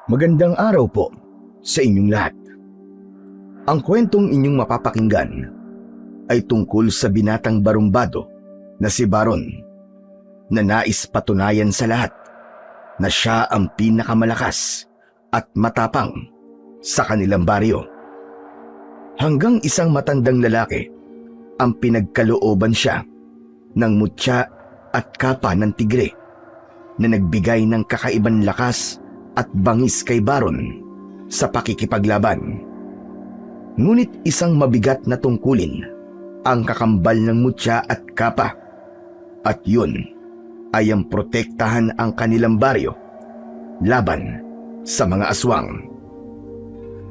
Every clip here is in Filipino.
Magandang araw po sa inyong lahat. Ang kwentong inyong mapapakinggan ay tungkol sa binatang barumbado na si Baron na nais patunayan sa lahat na siya ang pinakamalakas at matapang sa kanilang baryo. Hanggang isang matandang lalaki ang pinagkalooban siya ng mutya at kapa ng tigre na nagbigay ng kakaibang lakas at bangis kay Baron sa pakikipaglaban. Ngunit isang mabigat na tungkulin ang kakambal ng mutya at kapa, at yun ay ang protektahan ang kanilang baryo laban sa mga aswang.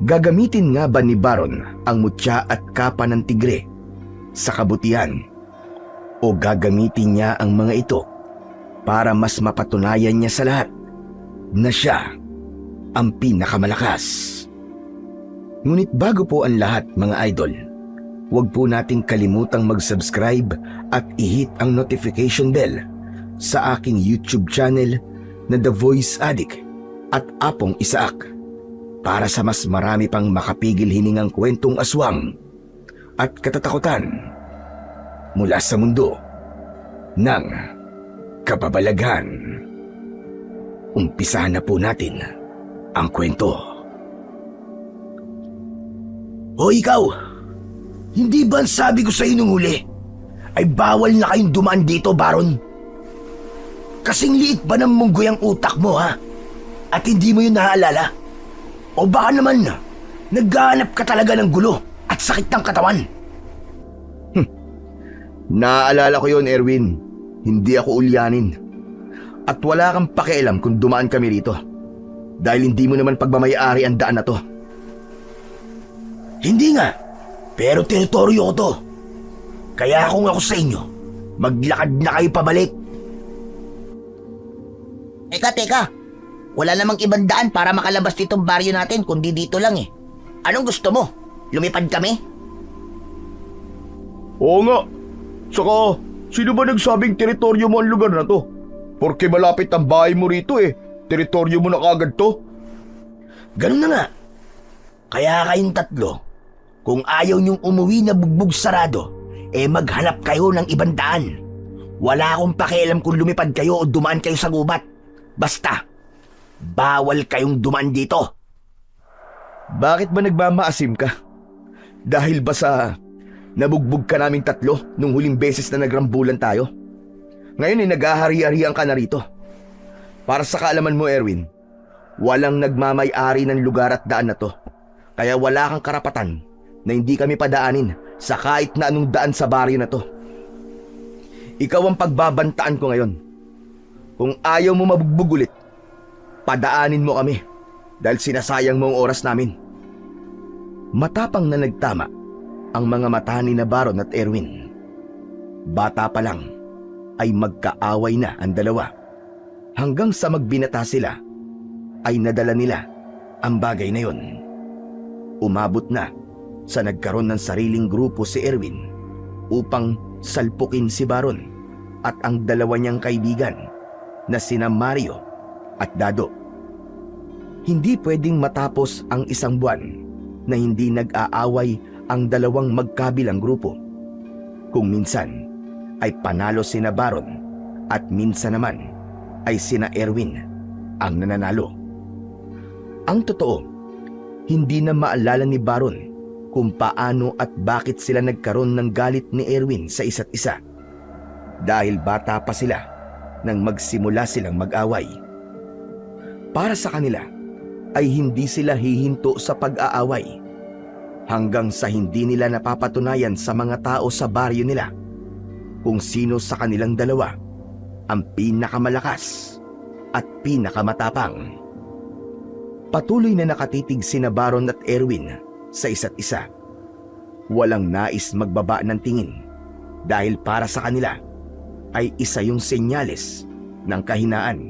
Gagamitin nga ba ni Baron ang mutya at kapa ng tigre sa kabutihan, o gagamitin niya ang mga ito para mas mapatunayan niya sa lahat na siya ang pinakamalakas? Ngunit bago po ang lahat, mga idol, huwag po nating kalimutang mag-subscribe at i-hit ang notification bell sa aking YouTube channel na The Voice Addict at Apong Isaak para sa mas marami pang makapigil hiningang kwentong aswang at katatakutan mula sa mundo ng kababalaghan. Umpisahan na po natin ang kwento. O ikaw, hindi ba sabi ko sa inyo nung huli ay bawal na kayong dumaan dito, Baron? Kasing liit ba ng munggoy ang utak mo, ha? At hindi mo yun naaalala? O baka naman naghahanap ka talaga ng gulo at sakit ng katawan? Naaalala ko yon, Erwin. Hindi ako ulyanin. At wala kang pakialam kung dumaan kami rito, dahil hindi mo naman pagmamayari ang daan na to. Hindi nga, pero teritoryo ko to. Kaya kung ako sa inyo, maglakad na kayo pabalik. Teka. Wala namang ibang daan para makalabas ditong baryo natin kundi dito lang eh. Anong gusto mo? Lumipad kami? Oo nga. Saka, sino ba nagsabing teritoryo mo ang lugar na to? Porke malapit ang bahay mo rito eh. Teritoryo mo na kagad to. Ganun na nga. Kaya kayong tatlo, kung ayaw niyong umuwi na bugbog sarado, maghanap kayo ng ibang daan. Wala akong pakialam kung lumipad kayo o dumaan kayo sa gubat. Basta, bawal kayong dumaan dito. Bakit ba nagmamaasim ka? Dahil ba sa nabugbog ka naming tatlo nung huling beses na nagrambulan tayo? Ngayon naghahari-harian ka na rito. Para sa kaalaman mo, Erwin, walang nagmamay-ari ng lugar at daan na to. Kaya wala kang karapatan na hindi kami padaanin sa kahit na anong daan sa baryo na to. Ikaw ang pagbabantaan ko ngayon. Kung ayaw mo mabugbog ulit, padaanin mo kami dahil sinasayang mo ang oras namin. Matapang na nagtama ang mga mata ni na Baron at Erwin. Bata pa lang ay magkaaway na ang dalawa. Hanggang sa magbinata sila, ay nadala nila ang bagay na yon. Umabot na sa nagkaroon ng sariling grupo si Erwin upang salpukin si Baron at ang dalawa niyang kaibigan na sina Mario at Dado. Hindi pwedeng matapos ang isang buwan na hindi nag-aaway ang dalawang magkabilang grupo. Kung minsan ay panalo sina Baron at minsan naman ay sina Erwin ang nananalo. Ang totoo, hindi na maalala ni Baron kung paano at bakit sila nagkaroon ng galit ni Erwin sa isa't isa. Dahil bata pa sila nang magsimula silang mag-away. Para sa kanila ay hindi sila hihinto sa pag-aaway hanggang sa hindi nila napapatunayan sa mga tao sa baryo nila kung sino sa kanilang dalawa ang pinakamalakas at pinakamatapang. Patuloy na nakatitig sina Baron at Erwin sa isa't isa. Walang nais magbaba ng tingin dahil para sa kanila ay isa yung senyales ng kahinaan.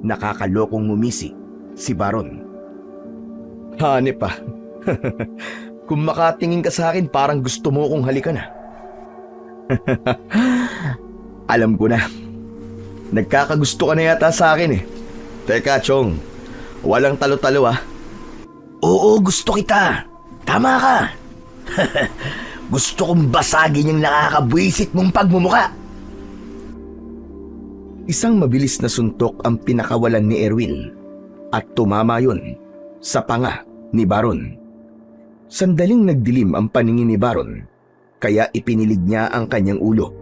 Nakakalokong ngumisi si Baron. Hanep pa. Kung makatingin ka sa akin parang gusto mo kong halikan na. Alam ko na. Nagkakagusto ka na yata sa akin eh. Teka, Chong. Walang talo-talo ah. Oo, gusto kita. Tama ka. Gusto kong basagin yung nakakabwisit mong pagmumuka. Isang mabilis na suntok ang pinakawalan ni Erwin at tumama yun sa panga ni Baron. Sandaling nagdilim ang paningin ni Baron kaya ipinilig niya ang kanyang ulo.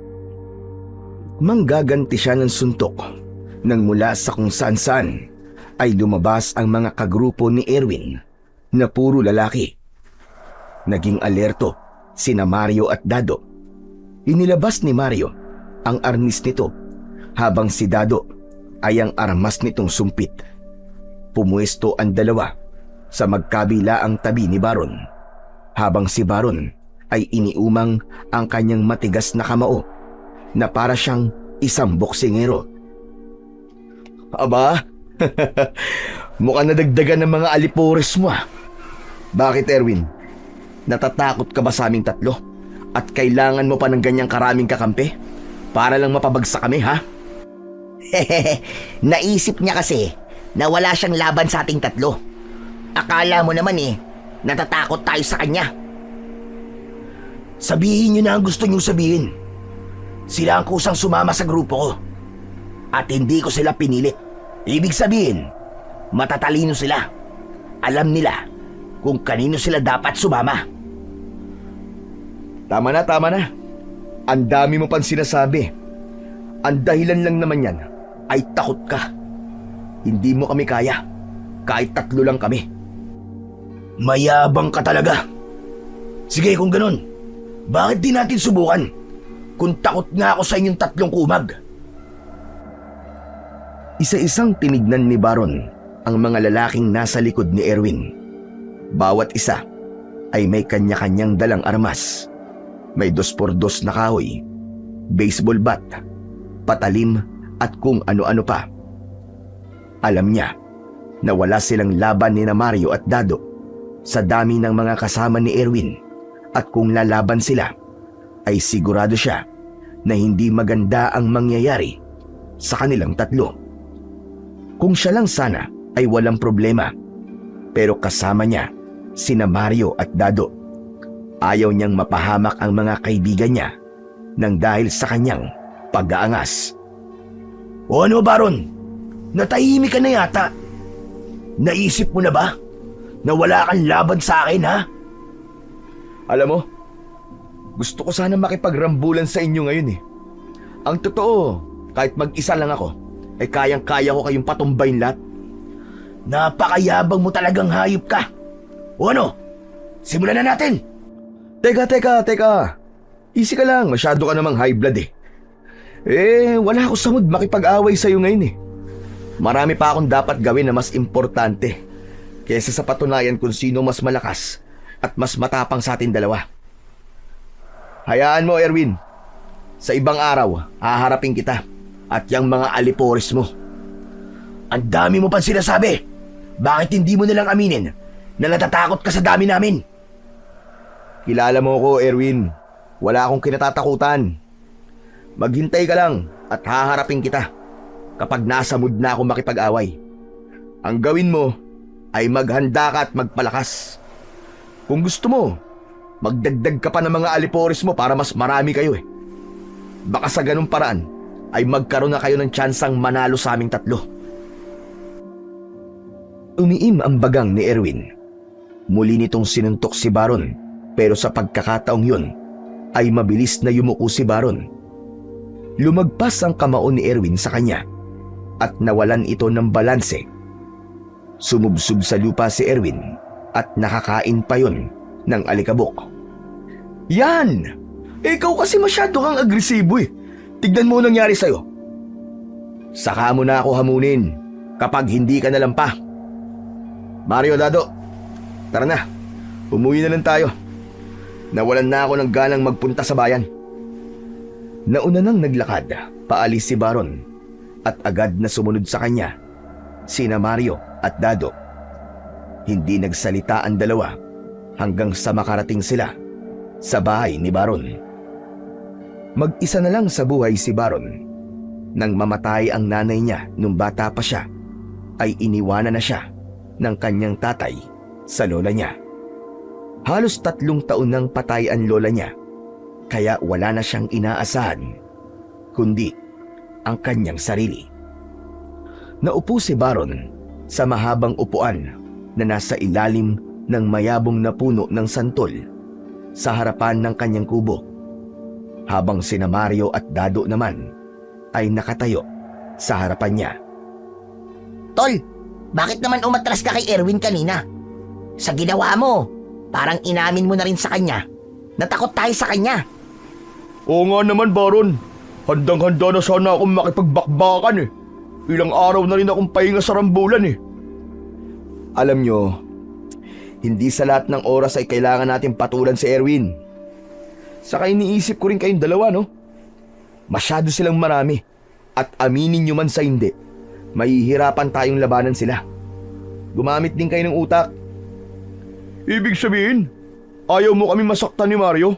Manggaganti siya ng suntok nang mula sa kung saan-saan ay lumabas ang mga kagrupo ni Erwin na puro lalaki. Naging alerto sina Mario at Dado. Inilabas ni Mario ang arnis nito habang si Dado ay ang armas nitong sumpit. Pumuesto ang dalawa sa magkabilaang tabi ni Baron habang si Baron ay iniumang ang kanyang matigas na kamao na para siyang isang boksingero. Aba, mukhang nadagdagan ng mga alipores mo ah. Bakit Erwin? Natatakot ka ba sa aming tatlo? At kailangan mo pa ng ganyang karaming kakampi? Para lang mapabagsak kami ha? Naisip niya kasi na wala siyang laban sa ating tatlo. Akala mo naman natatakot tayo sa kanya. Sabihin niyo na ang gusto niyong sabihin. Sila ang kusang sumama sa grupo ko. At hindi ko sila pinilit. Ibig sabihin, matatalino sila. Alam nila kung kanino sila dapat sumama. Tama na. Ang dami mo pang sinasabi. Ang dahilan lang naman yan ay takot ka. Hindi mo kami kaya. Kahit tatlo lang kami. Mayabang ka talaga. Sige kung ganun, bakit di natin subukan? Kung takot nga ako sa inyong tatlong kumag. Isa-isang tinignan ni Baron ang mga lalaking nasa likod ni Erwin. Bawat isa ay may kanya-kanyang dalang armas. May 2x2 na kahoy, baseball bat, patalim at kung ano-ano pa. Alam niya na wala silang laban ni na Mario at Dado sa dami ng mga kasama ni Erwin at kung lalaban sila ay sigurado siya na hindi maganda ang mangyayari sa kanilang tatlo. Kung siya lang sana ay walang problema, pero kasama niya sina Mario at Dado. Ayaw niyang mapahamak ang mga kaibigan niya nang dahil sa kanyang pag-aangas. O ano Baron? Natahimik ka na yata. Naisip mo na ba na wala kang laban sa akin ha? Alam mo, gusto ko sana makipagrambulan sa inyo ngayon eh. Ang totoo, kahit mag-isa lang ako, ay kayang-kaya ko kayong patumbayin lahat. Napakayabang mo talagang hayop ka. O ano? Simulan na natin. Teka. Easy ka lang, masyado ka namang high blood eh. Wala ako sa mood makipag-away sa'yo ngayon eh. Marami pa akong dapat gawin na mas importante kaysa sa patunayan kung sino mas malakas at mas matapang sa atin dalawa. Hayaan mo, Erwin. Sa ibang araw, haharapin kita at yung mga alipores mo. Ang dami mo pang sinasabi. Bakit hindi mo nalang aminin na natatakot ka sa dami namin? Kilala mo ko, Erwin. Wala akong kinatatakutan. Maghintay ka lang at haharapin kita kapag nasa mood na ako makipag-away. Ang gawin mo ay maghanda ka at magpalakas. Kung gusto mo, magdagdag ka pa ng mga alipores mo para mas marami kayo eh. Baka sa ganung paraan ay magkaroon na kayo ng tsansang manalo sa aming tatlo. Umiim ang bagang ni Erwin. Muli nitong sinuntok si Baron, pero sa pagkakataong yun ay mabilis na yumuko si Baron. Lumagpas ang kamao ni Erwin sa kanya at nawalan ito ng balanse. Sumubsob sa lupa si Erwin at nakakain pa yun ng alikabok. Yan! Ikaw kasi masyado kang agresibo eh. Tignan mo nangyari sa'yo. Saka mo na ako hamunin kapag hindi ka nalampa. Mario, Dado, tara na. Umuwi na lang tayo. Nawalan na ako ng ganang magpunta sa bayan. Nauna nang naglakad, paalis si Baron at agad na sumunod sa kanya sina Mario at Dado. Hindi nagsalita ang dalawa hanggang sa makarating sila sa bahay ni Baron. Mag-isa na lang sa buhay si Baron. Nang mamatay ang nanay niya nung bata pa siya, ay iniwanan na siya ng kanyang tatay sa lola niya. Halos 3 taon nang patay ang lola niya, kaya wala na siyang inaasahan, kundi ang kanyang sarili. Naupo si Baron sa mahabang upuan na nasa ilalim ng mayabong na puno ng santol sa harapan ng kanyang kubo, habang sina Mario at Dado naman ay nakatayo sa harapan niya. Tol, bakit naman umatras ka kay Erwin kanina? Sa ginawa mo, parang inamin mo na rin sa kanya. Natakot tayo sa kanya. Oo nga naman, Baron. Handang-handa na sana akong makipagbakbakan eh. Ilang araw na rin akong pahinga sa rambulan eh. Alam nyo, hindi sa lahat ng oras ay kailangan natin patulan si Erwin. Saka iniisip ko rin kayong dalawa, no? Masyado silang marami. At aminin nyo man sa hindi, mahihirapan tayong labanan sila. Gumamit din kayo ng utak. Ibig sabihin, ayaw mo kami masaktan ni Mario?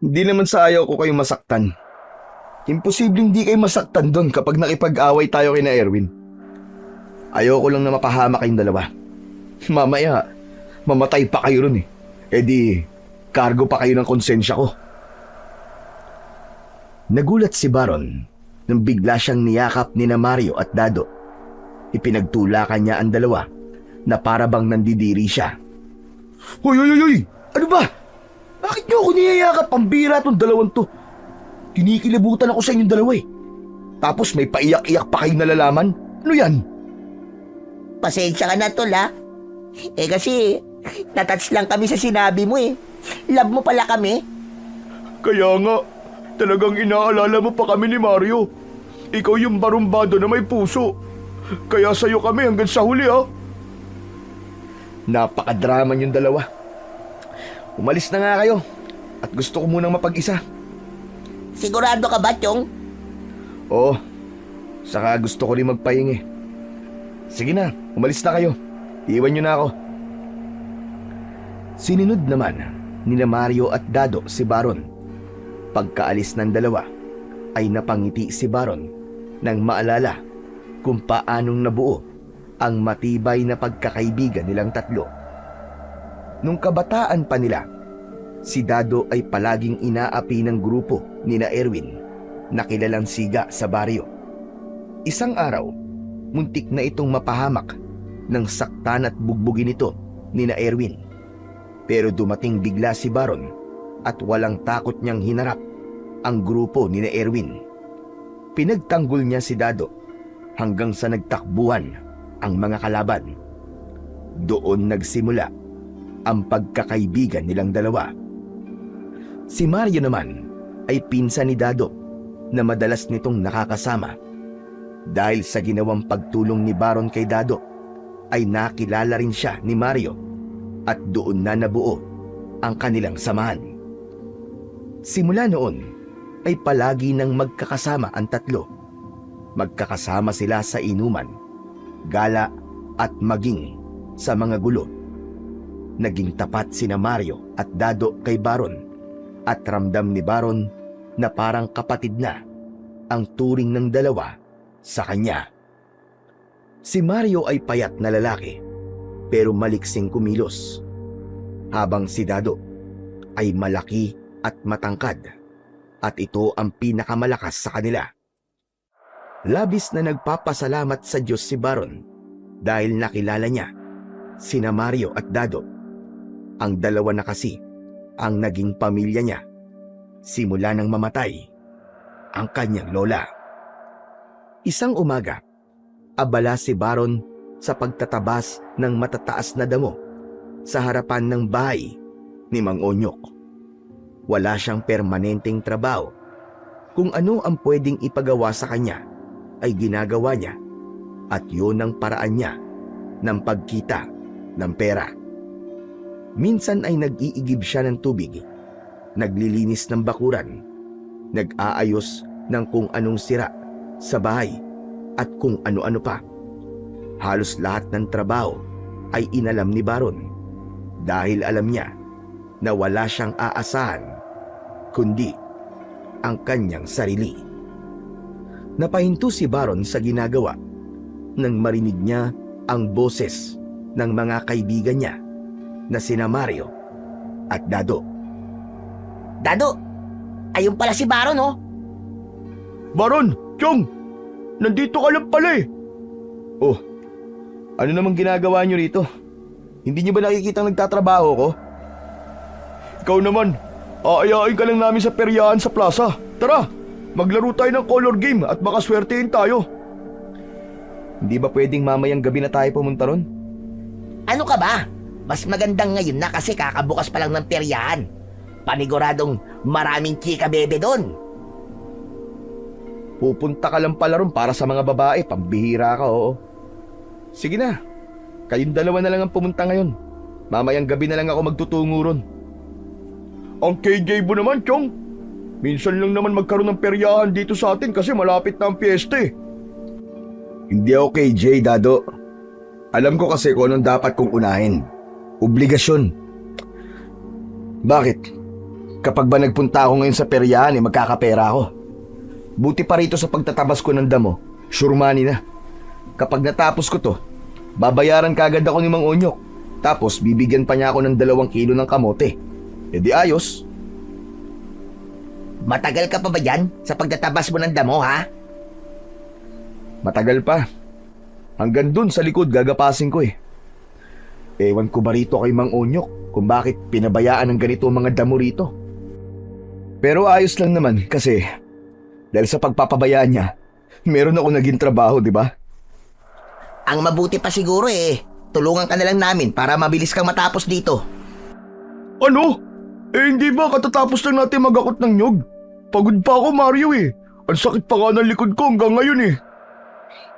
Hindi naman sa ayaw ko kayong masaktan. Imposibleng di kayo masaktan doon kapag nakipag-away tayo kina Erwin. Ayaw ko lang na mapahama kayong dalawa. Mamaya, mamatay pa kayo ron eh. E di, kargo pa kayo ng konsensya ko. Nagulat si Baron nang bigla siyang niyakap ni na Mario at Dado. Ipinagtulakan niya ang dalawa na para bang nandidiri siya. Hoy! Ano ba? Bakit niyo ako niyayakap? Pambira tong dalawang to. Kinikilabutan ako sa inyong dalawa eh. Tapos may paiyak-iyak pa kayong nalalaman? Ano yan? Pasensya ka na, Tol, ha? Kasi, natouch lang kami sa sinabi mo eh. Love mo pala kami. Kaya nga, talagang inaalala mo pa kami ni Mario. Ikaw yung barumbado na may puso. Kaya sa'yo kami hanggang sa huli ah. Napakadraman yung dalawa. Umalis na nga kayo at gusto ko munang mapag-isa. Sigurado ka ba, Chong? Oo, saka gusto ko rin magpahingi. Sige na, umalis na kayo. Iwan nyo na ako. Sinunod naman nina Mario at Dado si Baron. Pagkaalis ng dalawa ay napangiti si Baron nang maalala kung paanong nabuo ang matibay na pagkakaibigan nilang tatlo. Nung kabataan pa nila, si Dado ay palaging inaapi ng grupo nina Erwin na kilalang siga sa baryo. Isang araw, muntik na itong mapahamak ng saktan at bugbugin ito nina Erwin. Pero dumating bigla si Baron at walang takot niyang hinarap ang grupo nina Erwin. Pinagtanggol niya si Dado hanggang sa nagtakbuhan ang mga kalaban. Doon nagsimula ang pagkakaibigan nilang dalawa. Si Mario naman ay pinsan ni Dado na madalas nitong nakakasama. Dahil sa ginawang pagtulong ni Baron kay Dado, ay nakilala rin siya ni Mario at doon na nabuo ang kanilang samahan. Simula noon ay palagi nang magkakasama ang tatlo. Magkakasama sila sa inuman, gala at maging sa mga gulo. Naging tapat sina Mario at Dado kay Baron at ramdam ni Baron na parang kapatid na ang turing ng dalawa sa kanya. Si Mario ay payat na lalaki pero maliksing kumilos, habang si Dado ay malaki at matangkad at ito ang pinakamalakas sa kanila. Labis na nagpapasalamat sa Diyos si Baron dahil nakilala niya sina Mario at Dado. Ang dalawa na kasi ang naging pamilya niya simula nang mamatay ang kanyang lola. Isang umaga, abala si Baron sa pagtatabas ng matataas na damo sa harapan ng bahay ni Mang Onyok. Wala siyang permanenteng trabaho. Kung ano ang pwedeng ipagawa sa kanya ay ginagawa niya at yun ang paraan niya ng pagkita ng pera. Minsan ay nag-iigib siya ng tubig, naglilinis ng bakuran, nag-aayos ng kung anong sira sa bahay at kung ano-ano pa. Halos lahat ng trabaho ay inalam ni Baron dahil alam niya na wala siyang aasahan kundi ang kanyang sarili. Napahinto si Baron sa ginagawa nang marinig niya ang boses ng mga kaibigan niya na sina Mario at Dado. Dado, ayun pala si Baron oh. Baron, Chong, nandito ka lang pala eh. Oh, ano namang ginagawa niyo rito? Hindi niyo ba nakikita nagtatrabaho ko? Ikaw naman, aayain ka lang namin sa peryahan sa plaza. Tara, maglaro tayo ng color game at baka swertein tayo. Hindi ba pwedeng mamayang gabi na tayo pumunta ron? Ano ka ba? Mas magandang ngayon na kasi kakabukas pa lang ng peryahan. Paniguradong maraming chika bebe doon. Pupunta ka lang pala ron para sa mga babae, pambihira ka, oo. Sige na, kayong dalawa na lang ang pumunta ngayon. Mamayang gabi na lang ako magtutungo ron. Ang KJ mo naman, Chong. Minsan lang naman magkaroon ng peryahan dito sa atin kasi malapit na ang piyesta eh. Hindi ako KJ, Dado. Alam ko kasi kung anong dapat kong unahin. Obligasyon. Bakit? Kapag ba nagpunta ako ngayon sa peryahan magkakapera ako. Buti pa rito sa pagtatabas ko ng damo, sure money na. Kapag natapos ko to, babayaran kagad ako ni Mang Onyok. Tapos bibigyan pa niya ako ng 2 kilo ng kamote. E di ayos. Matagal ka pa ba dyan sa pagtatabas mo ng damo ha? Matagal pa. Hanggang dun sa likod gagapasin ko eh. Ewan ko ba rito kay Mang Onyok kung bakit pinabayaan ng ganito ang mga damo rito. Pero ayos lang naman kasi dahil sa pagpapabayaan niya, meron ako naging trabaho, di ba? Ang mabuti pa siguro tulungan ka na lang namin para mabilis kang matapos dito. Ano? Hindi ba katatapos lang natin magakot ng nyog? Pagod pa ako, Mario eh. Ang sakit pa nga ng likod ko hanggang ngayon eh.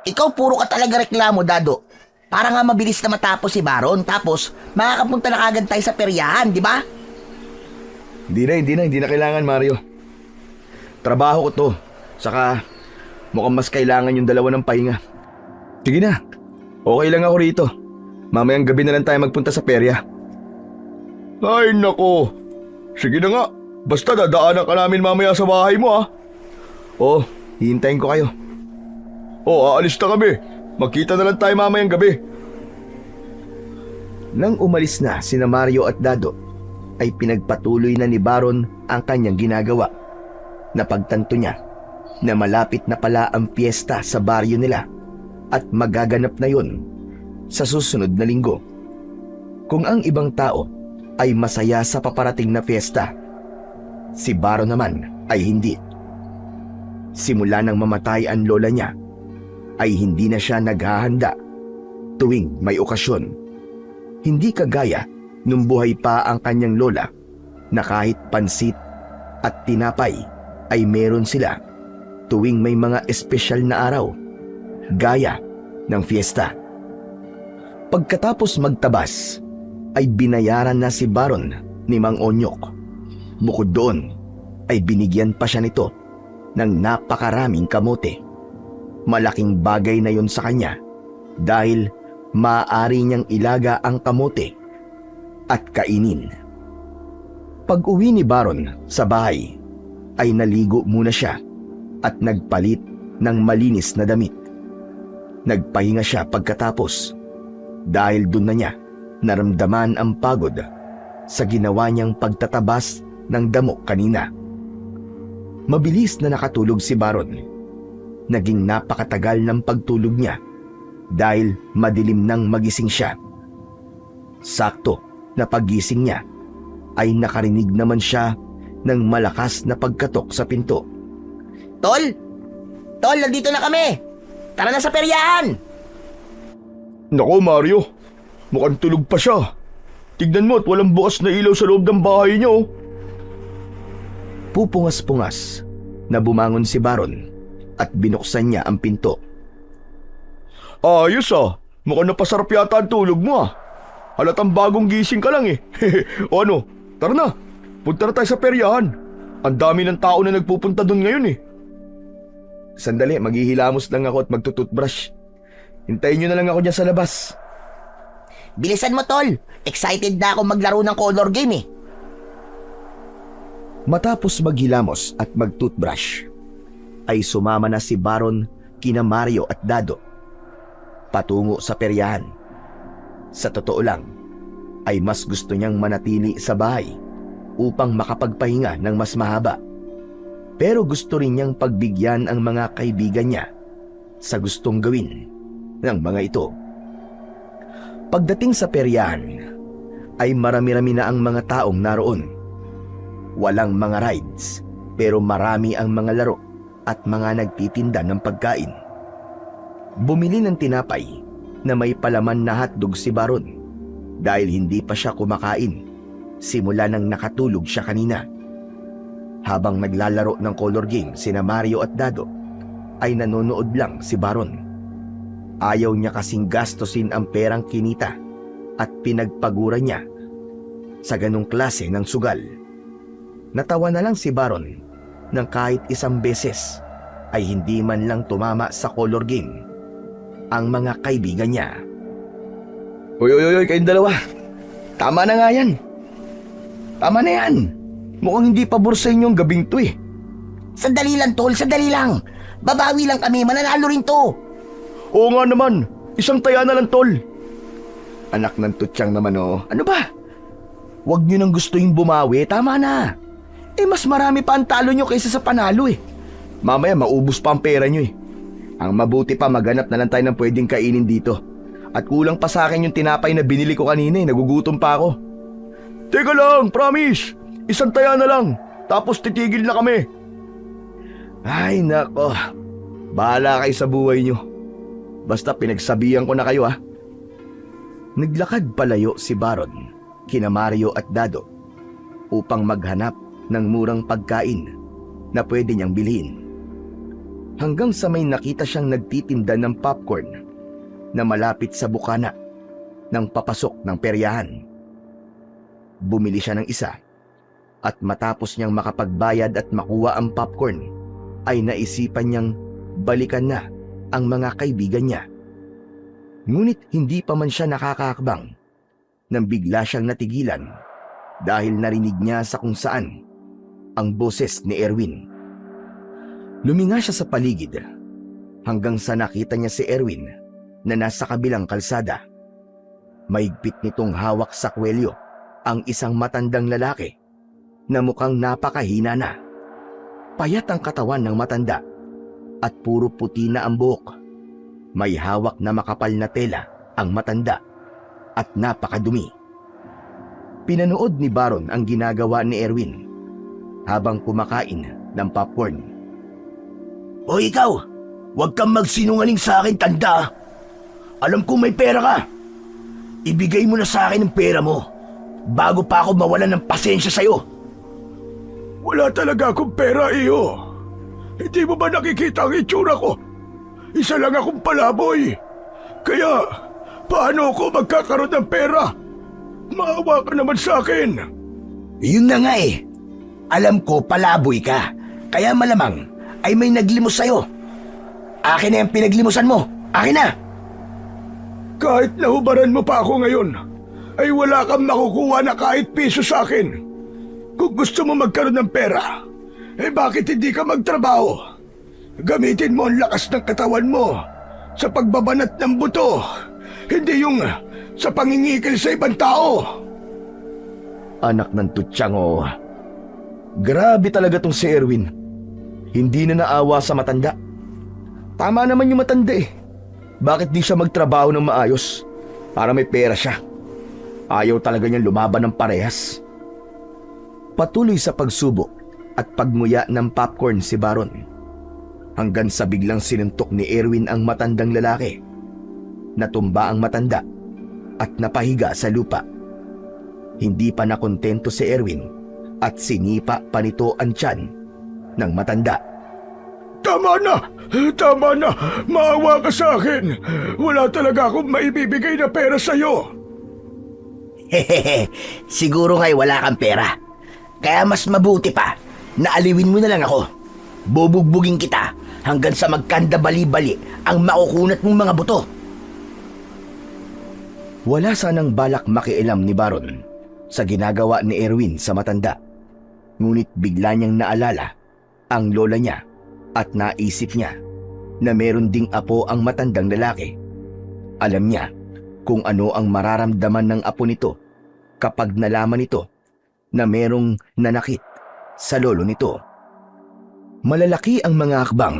Ikaw puro ka talaga reklamo, Dado. Para nga mabilis na matapos si Baron tapos makakapunta na agad tayo sa peryahan, di ba? Hindi na kailangan, Mario. Trabaho ko to. Saka mukhang mas kailangan yung dalawa ng pahinga. Sige na, okay lang ako rito. Mamayang gabi na lang tayo magpunta sa perya. Ay nako, sige na nga. Basta dadaanan ka namin mamaya sa bahay mo ah. Oo, hihintayin ko kayo. Aalis na kami. Magkita na lang tayo mamayang gabi. Nang umalis na sina Mario at Dado, ay pinagpatuloy na ni Baron ang kanyang ginagawa. Napagtanto niya na malapit na pala ang piyesta sa baryo nila at magaganap na yun sa susunod na linggo. Kung ang ibang tao ay masaya sa paparating na piyesta, si Baron naman ay hindi. Simula nang mamatay ang lola niya, ay hindi na siya naghahanda tuwing may okasyon. Hindi kagaya nung buhay pa ang kanyang lola na kahit pansit at tinapay ay meron sila tuwing may mga espesyal na araw, gaya ng fiesta. Pagkatapos magtabas, ay binayaran na si Baron ni Mang Onyok. Bukod doon, ay binigyan pa siya nito ng napakaraming kamote. Malaking bagay na yon sa kanya dahil maaari niyang ilaga ang kamote at kainin. Pag-uwi ni Baron sa bahay, ay naligo muna siya at nagpalit ng malinis na damit. Nagpahinga siya pagkatapos dahil doon na niya naramdaman ang pagod sa ginawa niyang pagtatabas ng damo kanina. Mabilis na nakatulog si Baron. Naging napakatagal ng pagtulog niya dahil madilim nang magising siya. Sakto na paggising niya ay nakarinig naman siya ng malakas na pagkatok sa pinto. Tol! Tol, nandito na kami! Tara na sa peryahan! Nako Mario, mukhang tulog pa siya. Tignan mo at walang bukas na ilaw sa loob ng bahay niyo. Pupungas-pungas na bumangon si Baron at binuksan niya ang pinto. Ayos ah, mukhang napasarap yata ang tulog mo ah. Halatang bagong gising ka lang eh. O ano, tara na, punta na tayo sa peryahan. Ang dami ng tao na nagpupunta doon ngayon eh. Sandali, maghihilamos lang ako at magtututbrush. Hintayin nyo na lang ako dyan sa labas. Bilisan mo, Tol. Excited na ako maglaro ng color game eh. Matapos maghilamos at magtutbrush, ay sumama na si Baron kina Mario at Dado. patungo sa peryahan. Sa totoo lang, ay mas gusto niyang manatili sa bahay upang makapagpahinga ng mas mahaba. Pero gusto rin niyang pagbigyan ang mga kaibigan niya sa gustong gawin ng mga ito. Pagdating sa peryahan, ay marami-rami na ang mga taong naroon. Walang mga rides, pero marami ang mga laro at mga nagtitinda ng pagkain. Bumili ng tinapay na may palaman na hotdog si Baron dahil hindi pa siya kumakain simula nang nakatulog siya kanina. Habang naglalaro ng color game sina Mario at Dado, ay nanonood lang si Baron. Ayaw niya kasing gastusin ang perang kinita at pinagpagura niya sa ganong klase ng sugal. Natawa na lang si Baron nang kahit isang beses ay hindi man lang tumama sa color game ang mga kaibigan niya. Uy, kayong dalawa. Tama na nga yan. Tama na yan. Mukhang hindi pabor sa inyo ang gabing to eh. Sandali lang, Tol, sandali lang. Babawi lang kami, mananalo rin to. Oo nga naman. Isang taya na lang, tol. Anak ng tutyang naman oh. Ano ba? Huwag niyo nang gusto yung bumawi, tama na. Mas marami pa ang talo niyo kaysa sa panalo eh. Mamaya maubos pa ang pera nyo eh. Ang mabuti pa maghanap na lang tayo ng pwedeng kainin dito. At kulang pa sa akin yung tinapay na binili ko kanina eh. Nagugutom pa ako. Teka lang, promise. Isang taya na lang. Tapos titigil na kami. Ay nako. Bahala kayo sa buhay nyo. Basta pinagsabihan ko na kayo ah. Naglakad palayo si Baron, kina Mario at Dado upang maghanap ng murang pagkain na pwede niyang bilhin. Hanggang sa may nakita siyang nagtitinda ng popcorn na malapit sa bukana ng papasok ng peryahan. Bumili siya ng isa at matapos niyang makapagbayad at makuha ang popcorn ay naisipan niyang balikan na ang mga kaibigan niya. Ngunit hindi pa man siya nakakakbang nang bigla siyang natigilan dahil narinig niya sa kung saan ang boses ni Erwin. Luminga siya sa paligid hanggang sa nakita niya si Erwin na nasa kabilang kalsada. Mahigpit nitong hawak sa kwelyo ang isang matandang lalaki na mukhang napakahina na. Payat ang katawan ng matanda at puro puti na ang buhok. May hawak na makapal na tela ang matanda at napakadumi. Pinanood ni Baron ang ginagawa ni Erwin habang kumakain ng popcorn. O ikaw, huwag kang magsinungaling sa akin, tanda. Alam kong may pera ka. Ibigay mo na sa akin ang pera mo bago pa ako mawalan ng pasensya sa'yo. Wala talaga akong pera, iyo. Hindi mo ba nakikita ang itsura ko? Isa lang akong palaboy. Kaya, paano ako magkakaroon ng pera? Maawa ka naman sa akin. Yun na nga eh. Alam ko palaboy ka. Kaya malamang ay may naglimos sa'yo. Akin na yung pinaglimusan mo. Akin na. Kahit nahubaran mo pa ako ngayon, ay wala kang makukuha na kahit piso sa akin. Kung gusto mo magkaroon ng pera, bakit hindi ka magtrabaho? Gamitin mo ang lakas ng katawan mo sa pagbabanat ng buto, hindi yung sa pangingikil sa ibang tao. Anak ng tutyang oh. Grabe talaga tong si Erwin. Hindi na naawa sa matanda. Tama naman yung matanda eh. Bakit di siya magtrabaho ng maayos para may pera siya? Ayaw talaga niyang lumaban ng parehas. Patuloy sa pagsubok at pagmuya ng popcorn si Baron hanggang sa biglang sinuntok ni Erwin ang matandang lalaki. Natumba ang matanda at napahiga sa lupa. Hindi pa nakontento si Erwin at sinipa pa nito ang tiyan ng matanda. Tama na! Tama na! Maawa ka sa akin! Wala talaga akong maibibigay na pera sa'yo! Hehehe, siguro nga'y wala kang pera. Kaya mas mabuti pa na aliwin mo na lang ako. Bubugbugin kita hanggang sa magkanda bali-bali ang makukunat mong mga buto. Wala sanang balak makialam ni Baron sa ginagawa ni Erwin sa matanda. Ngunit bigla niyang naalala ang lola niya at naisip niya na meron ding apo ang matandang lalaki. Alam niya kung ano ang mararamdaman ng apo nito kapag nalaman nito na merong nanakit sa lolo nito. Malalaki ang mga akbang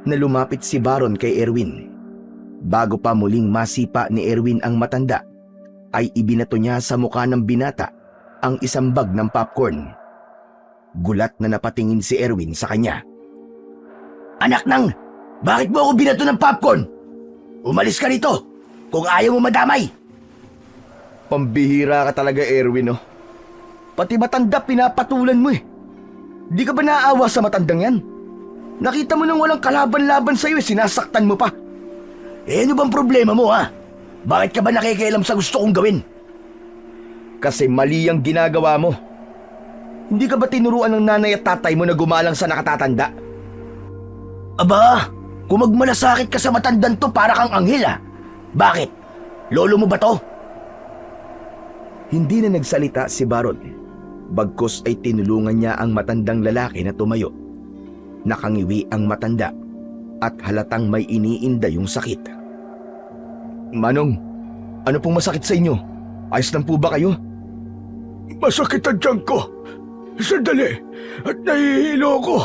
na lumapit si Baron kay Erwin. Bago pa muling masipa ni Erwin ang matanda, ay ibinato niya sa mukha ng binata ang isang bag ng popcorn. Gulat na napatingin si Erwin sa kanya. "Anak nang, bakit mo ako binato ng popcorn? Umalis ka rito kung ayaw mo madamay." Pambihira ka talaga, Erwin, oh. Pati matanda pinapatulan mo eh. Di ka ba naaawa sa matandang yan? Nakita mo nang walang kalaban-laban sa'yo eh, sinasaktan mo pa. Eh ano bang problema mo ha? Bakit ka ba nakikialam sa gusto kong gawin? Kasi mali ang ginagawa mo. Hindi ka ba tinuruan ng nanay at tatay mo na gumalang sa nakatatanda? Aba, kung magmalasakit ka sa matandang to para kang anghel ha? Bakit? Lolo mo ba to? Hindi na nagsalita si Baron. Bagkus ay tinulungan niya ang matandang lalaki na tumayo. Nakangiwi ang matanda at halatang may iniinda yung sakit. Manong, ano pong masakit sa inyo? Ayos lang po ba kayo? Masakit ang tiyan ko. Sandali, at nahihilo ko.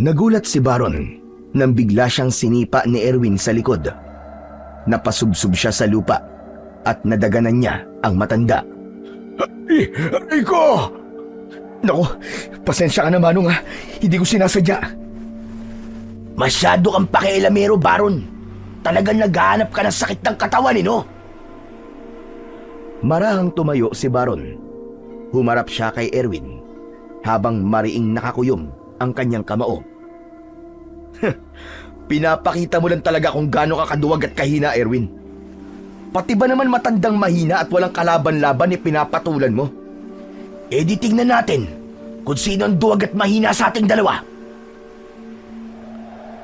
Nagulat si Baron nang bigla siyang sinipa ni Erwin sa likod. Napasubsob siya sa lupa at nadaganan niya ang matanda. Aray ko! Naku, pasensya ka na, Manong, ha. Hindi ko sinasadya. Masyado kang pakialamero, Baron. Talagang naghahanap ka ng sakit ng katawan no? Marahang tumayo si Baron. Humarap siya kay Erwin habang mariing nakakuyom ang kanyang kamao. Pinapakita mo lang talaga kung gaano ka kaduwag at kahina, Erwin. Pati ba naman matandang mahina at walang kalaban-laban ni pinapatulan mo? Eh di tingnan natin kung sino ang duwag at mahina sa ating dalawa.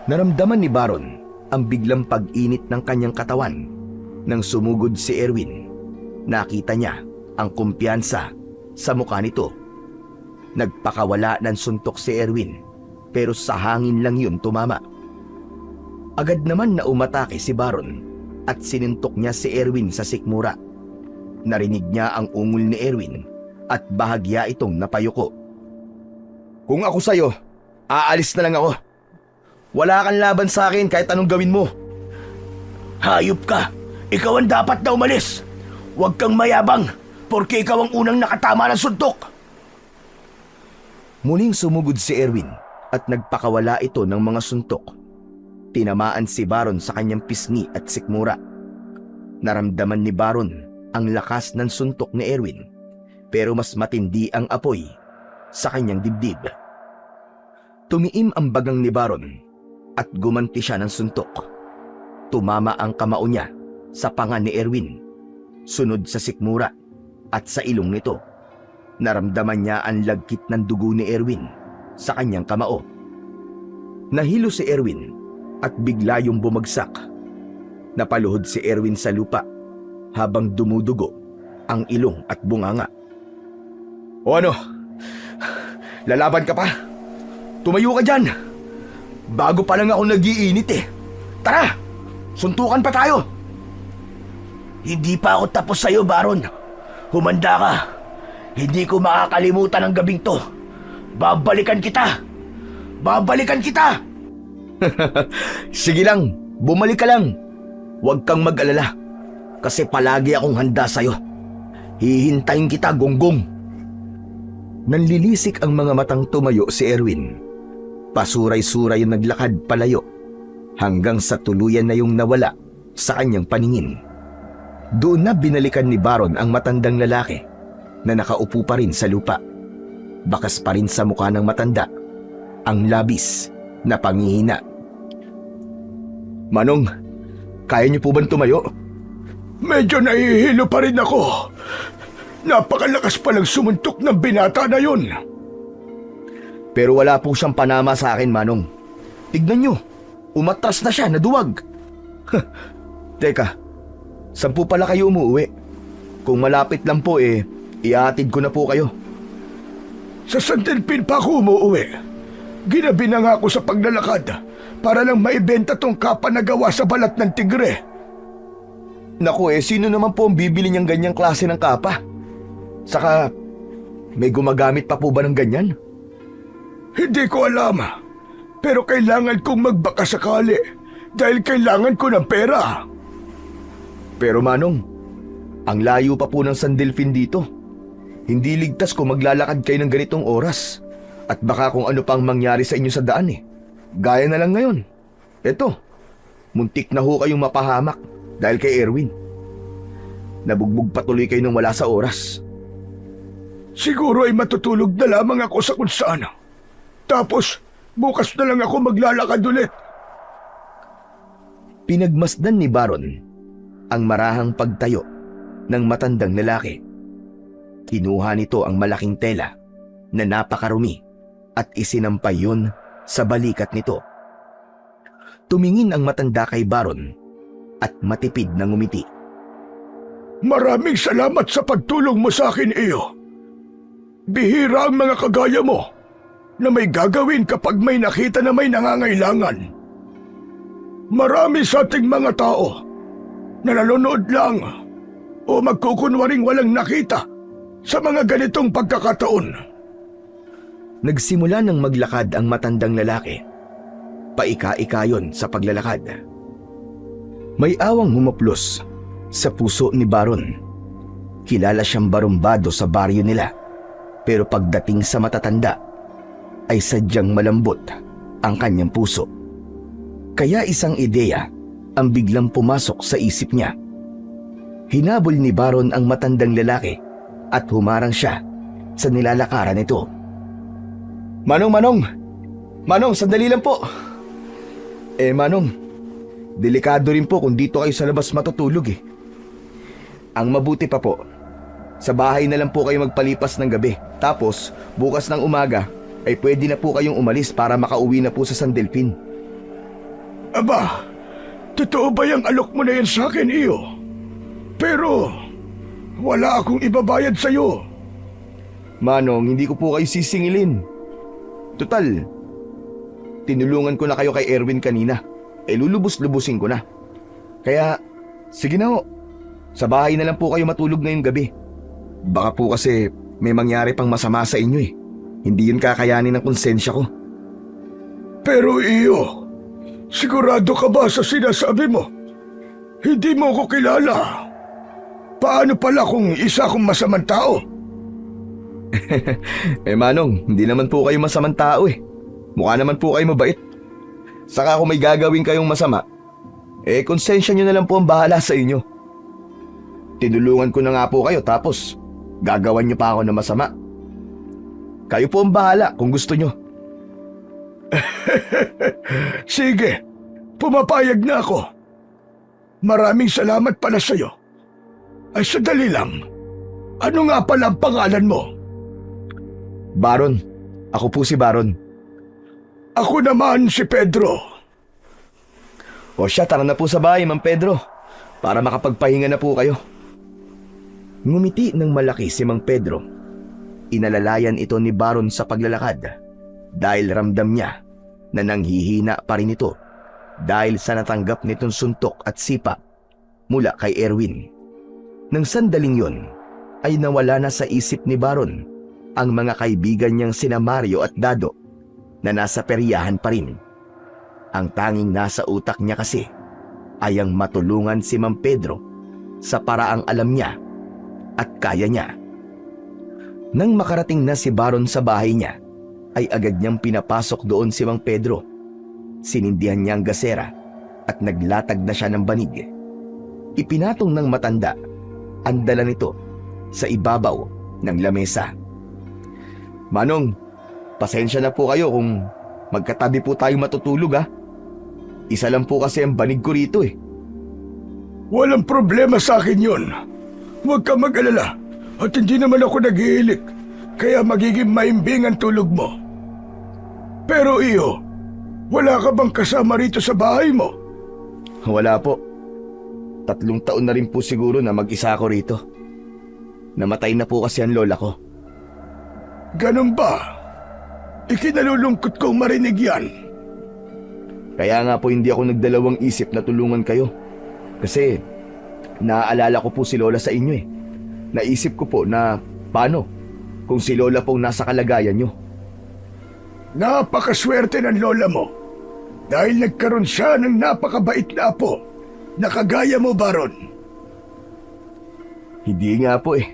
Naramdaman ni Baron ang biglang pag-init ng kanyang katawan nang sumugod si Erwin. Nakita niya ang kumpiyansa sa mukha nito. Nagpakawala ng suntok si Erwin pero sa hangin lang yun tumama. Agad naman na umatake si Baron at sinintok niya si Erwin sa sikmura. Narinig niya ang ungol ni Erwin at bahagya itong napayuko. Kung ako sa'yo, aalis na lang ako. Wala kang laban sa akin kahit anong gawin mo. Hayop ka! Ikaw ang dapat na umalis! Huwag kang mayabang porque ikaw ang unang nakatama ng suntok! Muling sumugod si Erwin at nagpakawala ito ng mga suntok. Tinamaan si Baron sa kanyang pisngi at sikmura. Naramdaman ni Baron ang lakas ng suntok ni Erwin pero mas matindi ang apoy sa kanyang dibdib. Tumiim ang bagang ni Baron at gumanti siya ng suntok. Tumama ang kamao niya sa panga ni Erwin, sunod sa sikmura at sa ilong nito. Naramdaman niya ang lagkit ng dugo ni Erwin sa kanyang kamao. Nahilo si Erwin at bigla yung bumagsak. Napaluhod si Erwin sa lupa habang dumudugo ang ilong at bunganga. O ano? Lalaban ka pa? Tumayo ka dyan! Bago pa lang ako nag-iinit eh. Tara! Suntukan pa tayo! Hindi pa ako tapos sa'yo, Baron. Humanda ka. Hindi ko makakalimutan ang gabing to. Babalikan kita! Babalikan kita! Sige lang, bumalik ka lang. Huwag kang mag-alala. Kasi palagi akong handa sa'yo. Hihintayin kita, Gonggong. Nanlilisik ang mga matang tumayo si Erwin. Pasuray-suray yung naglakad palayo hanggang sa tuluyan na yung nawala sa kanyang paningin. Doon na binalikan ni Baron ang matandang lalaki na nakaupo pa rin sa lupa. Bakas pa rin sa mukha ng matanda ang labis na pangihina. Manong, kaya niyo po bang tumayo? Medyo nahihilo pa rin ako. Napakalakas palang sumuntok ng binata na yun. Pero wala po siyang panama sa akin, Manong. Tignan niyo, umatras na siya, naduwag. Teka, saan po pala kayo umuwi? Kung malapit lang po iatid ko na po kayo. Sa San Telpin pa ako umuwi. Ginabi na nga ako sa paglalakad para lang maibenta tong kapa na gawa sa balat ng tigre Naku sino naman po ang bibili niyang ganyang klase ng kapa? Saka, may gumagamit pa po ba ng ganyan? Hindi ko alam. Pero kailangan kong magbaka sakali dahil kailangan ko ng pera. Pero Manong, ang layo pa po ng San Delfin dito. Hindi ligtas kung maglalakad kayo ng ganitong oras. At baka kung ano pang mangyari sa inyo sa daan Gaya na lang ngayon. Eto, muntik na ho kayong mapahamak dahil kay Erwin. Nabugbog patuloy kayo nang wala sa oras. Siguro ay matutulog na lamang ako sa kung saan. Tapos, bukas na lang ako maglalakad ulit. Pinagmasdan ni Baron ang marahang pagtayo ng matandang lalaki. Kinuha nito ang malaking tela na napakarumi at isinampay yun sa balikat nito. Tumingin ang matanda kay Baron at matipid na ngumiti. Maraming salamat sa pagtulong mo sa akin, iyo. Bihira ang mga kagaya mo na may gagawin kapag may nakita na may nangangailangan. Marami sa ating mga tao na nanonood lang o magkukunwaring walang nakita sa mga ganitong pagkakataon. Nagsimula ng maglakad ang matandang lalaki. Paika-ikayon sa paglalakad. May awang humaplos sa puso ni Baron. Kilala siyang barumbado sa baryo nila. Pero pagdating sa matatanda, ay sadyang malambot ang kanyang puso. Kaya isang ideya ang biglang pumasok sa isip niya. Hinabol ni Baron ang matandang lalaki at humarang siya sa nilalakaran nito. Manong, sandali lang po. Manong, delikado rin po kung dito kayo sa labas matutulog Ang mabuti pa po, sa bahay na lang po kayo magpalipas ng gabi. Tapos, bukas ng umaga, ay pwede na po kayong umalis para makauwi na po sa San Delfin. Aba, totoo ba yung alok mo na yan sa akin, iyo? Pero, wala akong ibabayad sa'yo. Manong, hindi ko po kayo sisingilin. Total, tinulungan ko na kayo kay Erwin kanina. Lulubos-lubusin ko na. Kaya, sige na ho. Sa bahay na lang po kayo matulog ngayong gabi. Baka po kasi may mangyari pang masama sa inyo Hindi yun kakayanin ng konsensya ko. Pero iyo, sigurado ka ba sa sinasabi mo? Hindi mo ko kilala. Paano pala kung isa akong masamang tao? Manong, hindi naman po kayo masamang tao Mukha naman po kayo mabait. Saka kung may gagawin kayong masama, konsensya nyo na lang po ang bahala sa inyo. Tinulungan ko na nga po kayo tapos gagawan nyo pa ako ng masama. Kayo po ang bahala kung gusto nyo. Sige, pumapayag na ako. Maraming salamat pala sa'yo. Ay, sadali lang. Ano nga pala ang pangalan mo? Baron. Ako po si Baron. Ako naman si Pedro. O siya, tara na po sa bahay, Mang Pedro. Para makapagpahinga na po kayo. Ngumiti ng malaki si Mang Pedro. Inalalayan ito ni Baron sa paglalakad dahil ramdam niya na nanghihina pa rin ito dahil sa natanggap nitong suntok at sipa mula kay Erwin. Nang sandaling yon ay nawala na sa isip ni Baron ang mga kaibigan niyang sina Mario at Dado na nasa peryahan pa rin. Ang tanging nasa utak niya kasi ay ang matulungan si Mang Pedro sa paraang alam niya at kaya niya. Nang makarating na si Baron sa bahay niya, ay agad niyang pinapasok doon si Mang Pedro. Sinindihan niya ang gasera at naglatag na siya ng banig. Ipinatong ng matanda ang dala nito sa ibabaw ng lamesa. Manong, pasensya na po kayo kung magkatabi po tayo matutulog Isa lang po kasi ang banig ko rito Walang problema sa akin yun. Huwag ka mag-alala. At hindi naman ako naghihilik, kaya magiging maimbing ang tulog mo. Pero iyo, wala ka bang kasama rito sa bahay mo? Wala po. 3 taon na rin po siguro na mag-isa ako rito. Namatay na po kasi ang lola ko. Ganun ba? Ikinalulungkot kong marinig yan. Kaya nga po hindi ako nagdalawang isip na tulungan kayo. Kasi Naaalala ko po si Lola sa inyo eh. Naisip ko po na paano kung si Lola pong nasa kalagayan nyo. Napakaswerte ng lola mo dahil nagkaroon siya ng napakabait na apo na kagaya mo, Baron. Hindi nga po eh.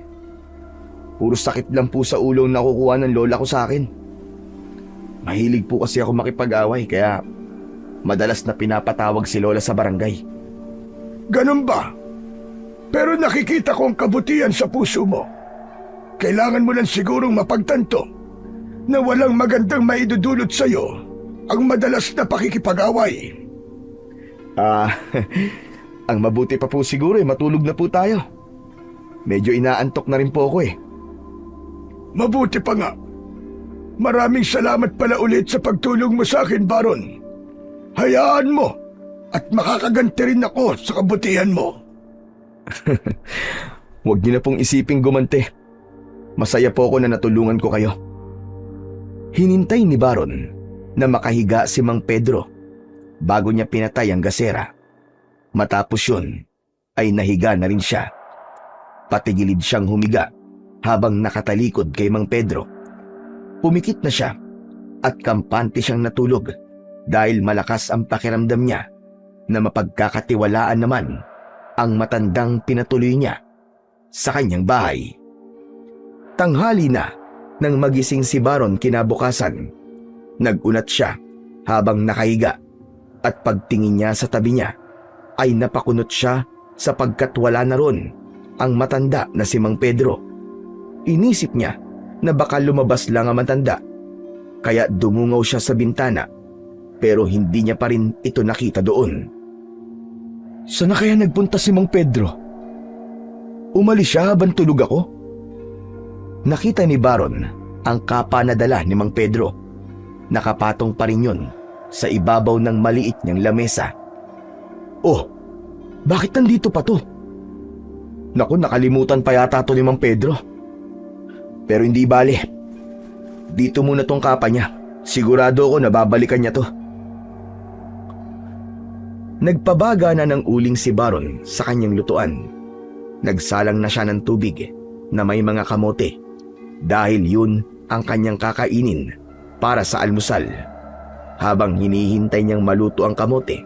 Puro sakit lang po sa ulo ang nakukuha ng lola ko sa akin. Mahilig po kasi ako makipag-away kaya madalas na pinapatawag si Lola sa barangay. Ganun ba? Pero nakikita ko ang kabutihan sa puso mo. Kailangan mo lang sigurong mapagtanto na walang magandang maidudulot sa'yo ang madalas na pakikipag-away. Ang mabuti pa po siguro eh, matulog na po tayo. Medyo inaantok na rin po ako eh. Mabuti pa nga. Maraming salamat pala ulit sa pagtulong mo sa akin, Baron. Hayaan mo at makakaganti rin ako sa kabutihan mo. Huwag niyo na pong isiping gumante. Masaya po ako na natulungan ko kayo. Hinintay ni Baron na makahiga si Mang Pedro bago niya pinatay ang gasera. Matapos yun ay nahiga na rin siya. Patigilid siyang humiga habang nakatalikod kay Mang Pedro. Pumikit na siya at kampante siyang natulog dahil malakas ang pakiramdam niya na mapagkakatiwalaan naman ang matandang pinatuloy niya sa kanyang bahay. Tanghali na nang magising si Baron kinabukasan. Nagunat siya habang nakahiga at pagtingin niya sa tabi niya ay napakunot siya sapagkat wala na ron ang matanda na si Mang Pedro. Inisip niya na baka lumabas lang ang matanda kaya dumungaw siya sa bintana pero hindi niya pa rin ito nakita doon. Saan na kaya nagpunta si Mang Pedro? Umalis siya habang tulog ako? Nakita ni Baron ang kapa na dala ni Mang Pedro. Nakapatong pa rin yun sa ibabaw ng maliit niyang lamesa. Oh, bakit nandito pa to? Naku, nakalimutan pa yata to ni Mang Pedro. Pero hindi bale. Dito muna tong kapa niya. Sigurado ako na babalikan niya to. Nagpabaga na ng uling si Baron sa kanyang lutuan. Nagsalang na siya ng tubig na may mga kamote dahil yun ang kanyang kakainin para sa almusal. Habang hinihintay niyang maluto ang kamote,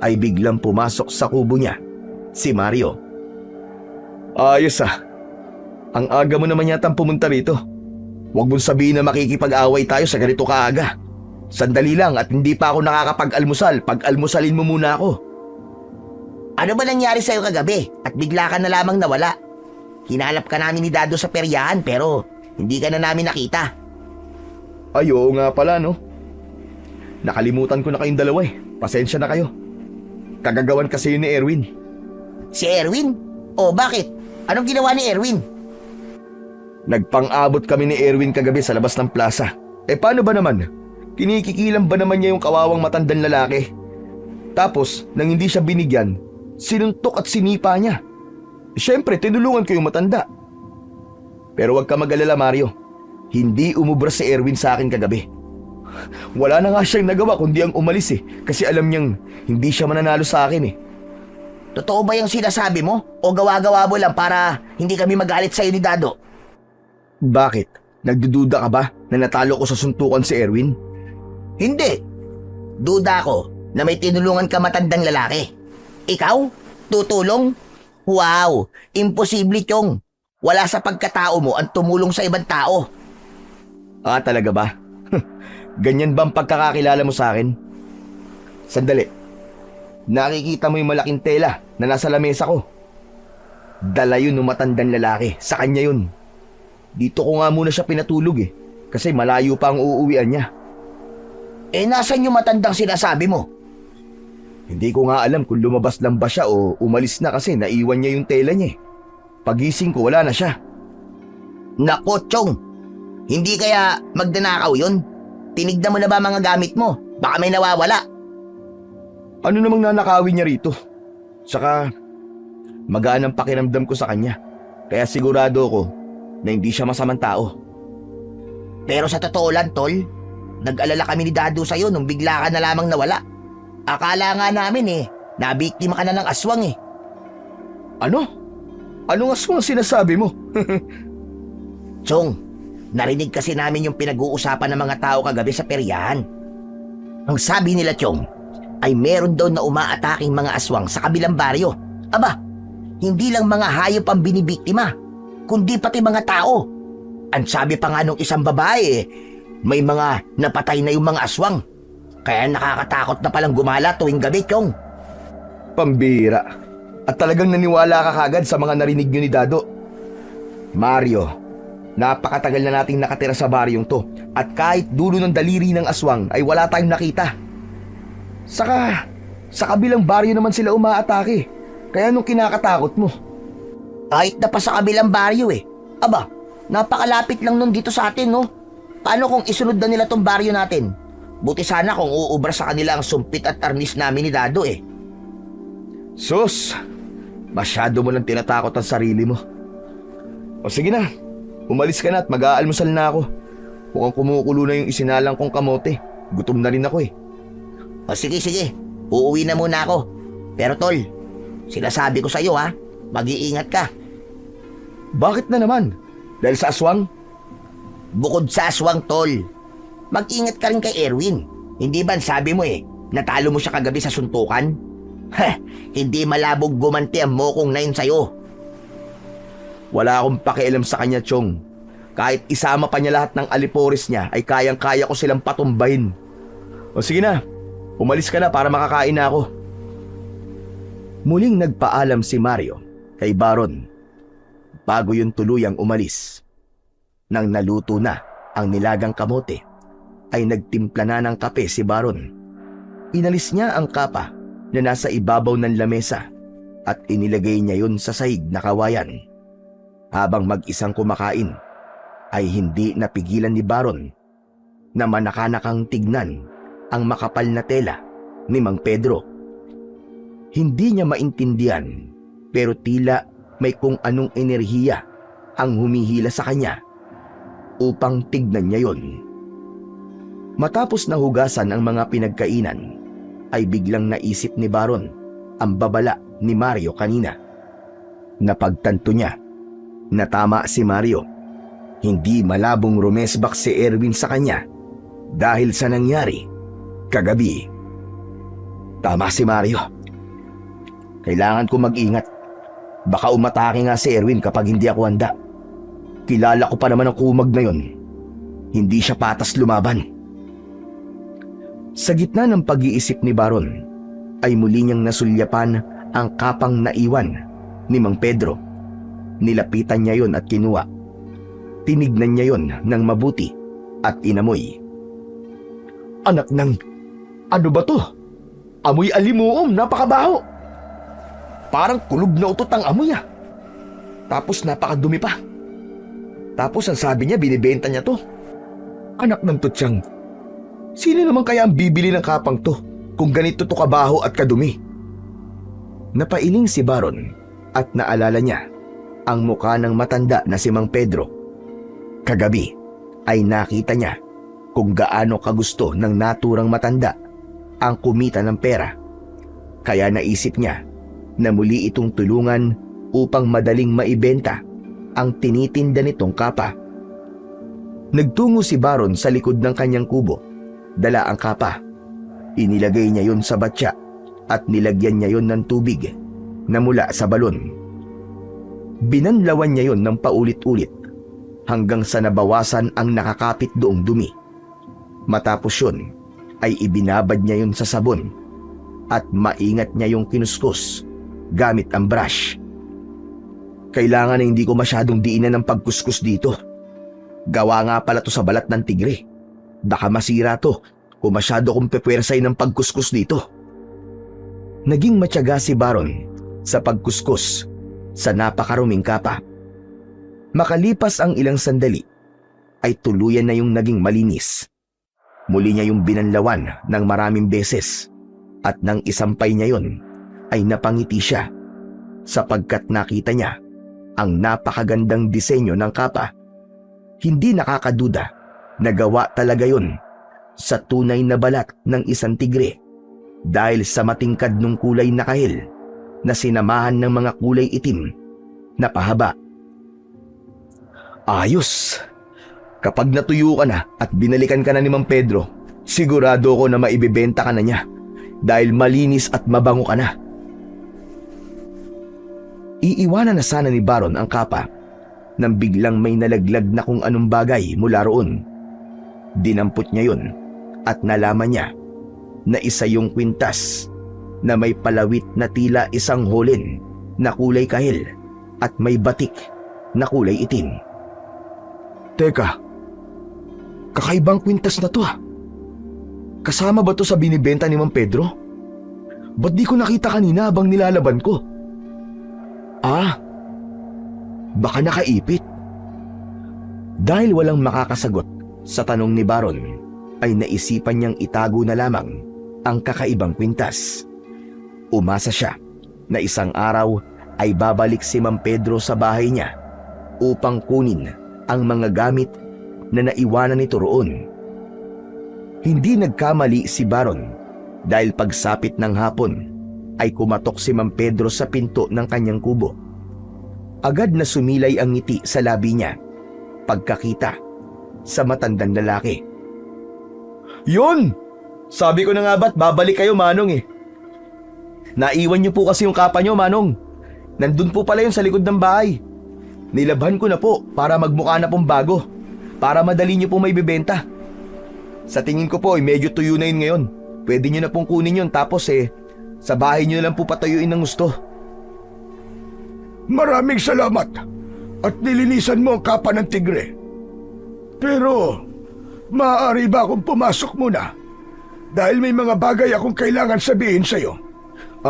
ay biglang pumasok sa kubo niya si Mario. Ayos ah. Ang aga mo naman yatang pumunta rito. Huwag mong sabihin na makikipag-away tayo sa ganito kaaga. Sandali lang at hindi pa ako nakakapag-almusal. Pag-almusalin mo muna ako. Ano ba nangyari sa'yo kagabi at bigla ka na lamang nawala? Hinalap ka namin ni Dado sa peryahan pero hindi ka na namin nakita. Ay, oo nga pala no. Nakalimutan ko na kayong dalawa eh. Pasensya na kayo. Kagagawan kasi yun ni Erwin. Si Erwin? O bakit? Anong ginawa ni Erwin? Nagpang-abot kami ni Erwin kagabi sa labas ng plaza. Paano ba naman? Kinikikilam ba naman niya yung kawawang matandang lalaki? Tapos, nang hindi siya binigyan, sinuntok at sinipa niya. Siyempre, tinulungan ko yung matanda. Pero wag ka mag-alala, Mario. Hindi umubra si Erwin sa akin kagabi. Wala na nga siyang nagawa kundi ang umalis eh. Kasi alam niyang hindi siya mananalo sa akin eh. Totoo ba yung sinasabi mo? O gawa-gawa mo lang para hindi kami magalit sa'yo ni Dado? Bakit? Nagdududa ka ba na natalo ko sa suntukan si Erwin? Hindi. Duda ko na may tinulungan ka matandang lalaki. Ikaw? Tutulong? Wow! Imposible, Chong. Wala sa pagkatao mo ang tumulong sa ibang tao. Ah, talaga ba? Ganyan ba ang pagkakakilala mo sa akin? Sandali. Nakikita mo yung malaking tela na nasa lamesa ko. Dala yun ng matandang lalaki. Sa kanya yun. Dito ko nga muna siya pinatulog eh. Kasi malayo pa ang uuwian niya. Nasan yung matandang sinasabi mo? Hindi ko nga alam kung lumabas lang ba siya o umalis na kasi naiwan niya yung tela niya eh. Pagising ko wala na siya. Nako, Chong. Hindi kaya magdanakaw yun? Tinignan mo na ba mga gamit mo? Baka may nawawala. Ano namang nanakawin niya rito? Saka magaan ang pakiramdam ko sa kanya. Kaya sigurado ko na hindi siya masamang tao. Pero sa totoo lang, Tol, nag-alala kami ni Dado sa'yo nung bigla ka na lamang nawala. Akala nga namin nabiktima ka na ng aswang eh. Ano? Anong aswang sinasabi mo? Chong, narinig kasi namin yung pinag-uusapan ng mga tao kagabi sa peryahan. Ang sabi nila, Chong, ay meron daw na umaataking mga aswang sa kabilang baryo. Aba, hindi lang mga hayop ang binibiktima, kundi pati mga tao. Ang sabi pa nga nung isang babae, may mga napatay na yung mga aswang. Kaya nakakatakot na palang gumala tuwing gabi, Chong. Pambira. At talagang naniwala ka kagad sa mga narinig nyo ni Dado. Mario, napakatagal na nating nakatira sa baryong to at kahit dulo ng daliri ng aswang ay wala tayong nakita. Saka, sa kabilang baryo naman sila umaatake. Kaya anong kinakatakot mo? Kahit na pa sa kabilang baryo eh. Aba, napakalapit lang nun dito sa atin, no? Paano kung isunod na nila tong baryo natin? Buti sana kung uubra sa kanila ang sumpit at arnis namin ni Dado eh. Sus, masyado mo lang tinatakot ang sarili mo. O sige na, umalis ka na at mag-aalmusal na ako. Mukhang kumukulo na yung isinalang kong kamote. Gutom na rin ako eh. O sige, uuwi na muna ako. Pero tol, sinasabi ko sa'yo ha, mag-iingat ka. Bakit na naman? Dahil sa aswang? Bukod sa aswang, tol, mag-ingat ka rin kay Erwin. Hindi ba sabi mo eh, natalo mo siya kagabi sa suntukan? Hindi malabog gumanti ang mokong na yun sa'yo. Wala akong pakialam sa kanya, Chong. Kahit isama pa niya lahat ng alipores niya, ay kayang-kaya ko silang patumbahin. O sige na, umalis ka na para makakain na ako. Muling nagpaalam si Mario kay Baron bago yung tuluyang umalis. Nang naluto na ang nilagang kamote, ay nagtimpla na ng kape si Baron. Inalis niya ang kapa na nasa ibabaw ng lamesa at inilagay niya yun sa sahig na kawayan. Habang mag-isang kumakain, ay hindi napigilan ni Baron na manakanakang tignan ang makapal na tela ni Mang Pedro. Hindi niya maintindihan, pero tila may kung anong enerhiya ang humihila sa kanya upang tignan niya yon. Matapos na hugasan ang mga pinagkainan, ay biglang naisip ni Baron ang babala ni Mario kanina. Napagtanto niya na tama si Mario. Hindi malabong rumesbak si Erwin sa kanya dahil sa nangyari kagabi. Tama si Mario. Kailangan ko mag-ingat. Baka umatake nga si Erwin kapag hindi ako handa. Kilala ko pa naman ang kumag na yon. Hindi siya patas lumaban. Sa gitna ng pag-iisip ni Baron, ay muli niyang nasulyapan ang kapang naiwan ni Mang Pedro. Nilapitan niya yon at kinuha. Tinignan niya yon ng mabuti at inamoy. Anak ng... Ano ba to? Amoy alimuom, napakabaho. Parang kulob na utot ang amoy ah. Tapos napakadumi pa. Tapos ang sabi niya binibenta niya to. Anak ng tutsang. Sino naman kaya ang bibili ng kapang to kung ganito to kabaho at kadumi? Napailing si Baron at naalala niya ang mukha ng matanda na si Mang Pedro. Kagabi ay nakita niya kung gaano kagusto ng naturang matanda ang kumita ng pera. Kaya naisip niya na muli itong tulungan upang madaling maibenta ang tinitinda nitong kapa. Nagtungo si Baron sa likod ng kanyang kubo. Dala ang kapa. Inilagay niya yon sa batya at nilagyan niya yon ng tubig na mula sa balon. Binanlawan niya yon ng paulit-ulit hanggang sa nabawasan ang nakakapit doong dumi. Matapos yun ay ibinabad niya yon sa sabon at maingat niya yung kinuskus gamit ang brush. Kailangan na hindi ko masyadong diinan ng pagkuskus dito. Gawa nga pala to sa balat ng tigre. Baka masira to kung masyado kong pepwersay ng pagkuskus dito. Naging matyaga si Baron sa pagkuskus sa napakaruming kapa. Makalipas ang ilang sandali, ay tuluyan na yung naging malinis. Muli niya yung binanlawan ng maraming beses at nang isampay niya yon ay napangiti siya sapagkat nakita niya ang napakagandang disenyo ng kapa. Hindi nakakaduda na gawa talaga yon sa tunay na balat ng isang tigre dahil sa matingkad nung kulay na kahil na sinamahan ng mga kulay itim na pahaba. Ayos! Kapag natuyo ka na at binalikan ka na ni Mang Pedro, sigurado ko na maibebenta ka na niya dahil malinis at mabango ka na. Iiwanan na sana ni Baron ang kapa nang biglang may nalaglag na kung anong bagay mula roon. Dinampot niya yun at nalaman niya na isa yung kwintas na may palawit na tila isang hulin na kulay kahil at may batik na kulay itim. Teka, kakaibang kwintas na to ah. Kasama ba to sa binibenta ni Mang Pedro? Ba't di ko nakita kanina habang nilalaban ko? Baka nakaipit. Dahil walang makakasagot sa tanong ni Baron, ay naisipan niyang itago na lamang ang kakaibang kwintas. Umasa siya na isang araw ay babalik si Mang Pedro sa bahay niya upang kunin ang mga gamit na naiwanan nito roon. Hindi nagkamali si Baron dahil pagsapit ng hapon ay kumatok si Mang Pedro sa pinto ng kanyang kubo. Agad na sumilay ang ngiti sa labi niya pagkakita sa matandang lalaki. Yun! Sabi ko na nga ba't babalik kayo, Manong eh. Naiwan niyo po kasi yung kapa niyo, Manong. Nandun po pala yun sa likod ng bahay. Nilabhan ko na po para magmukha na pong bago, para madali niyo po may bibenta. Sa tingin ko po medyo tuyo na yun ngayon. Pwede niyo na pong kunin yun tapos sa bahay niyo na lang po patayuin ng gusto. Maraming salamat at nilinisan mo ang kapa ng tigre. Pero, maaari ba akong pumasok muna? Dahil may mga bagay akong kailangan sabihin sa'yo.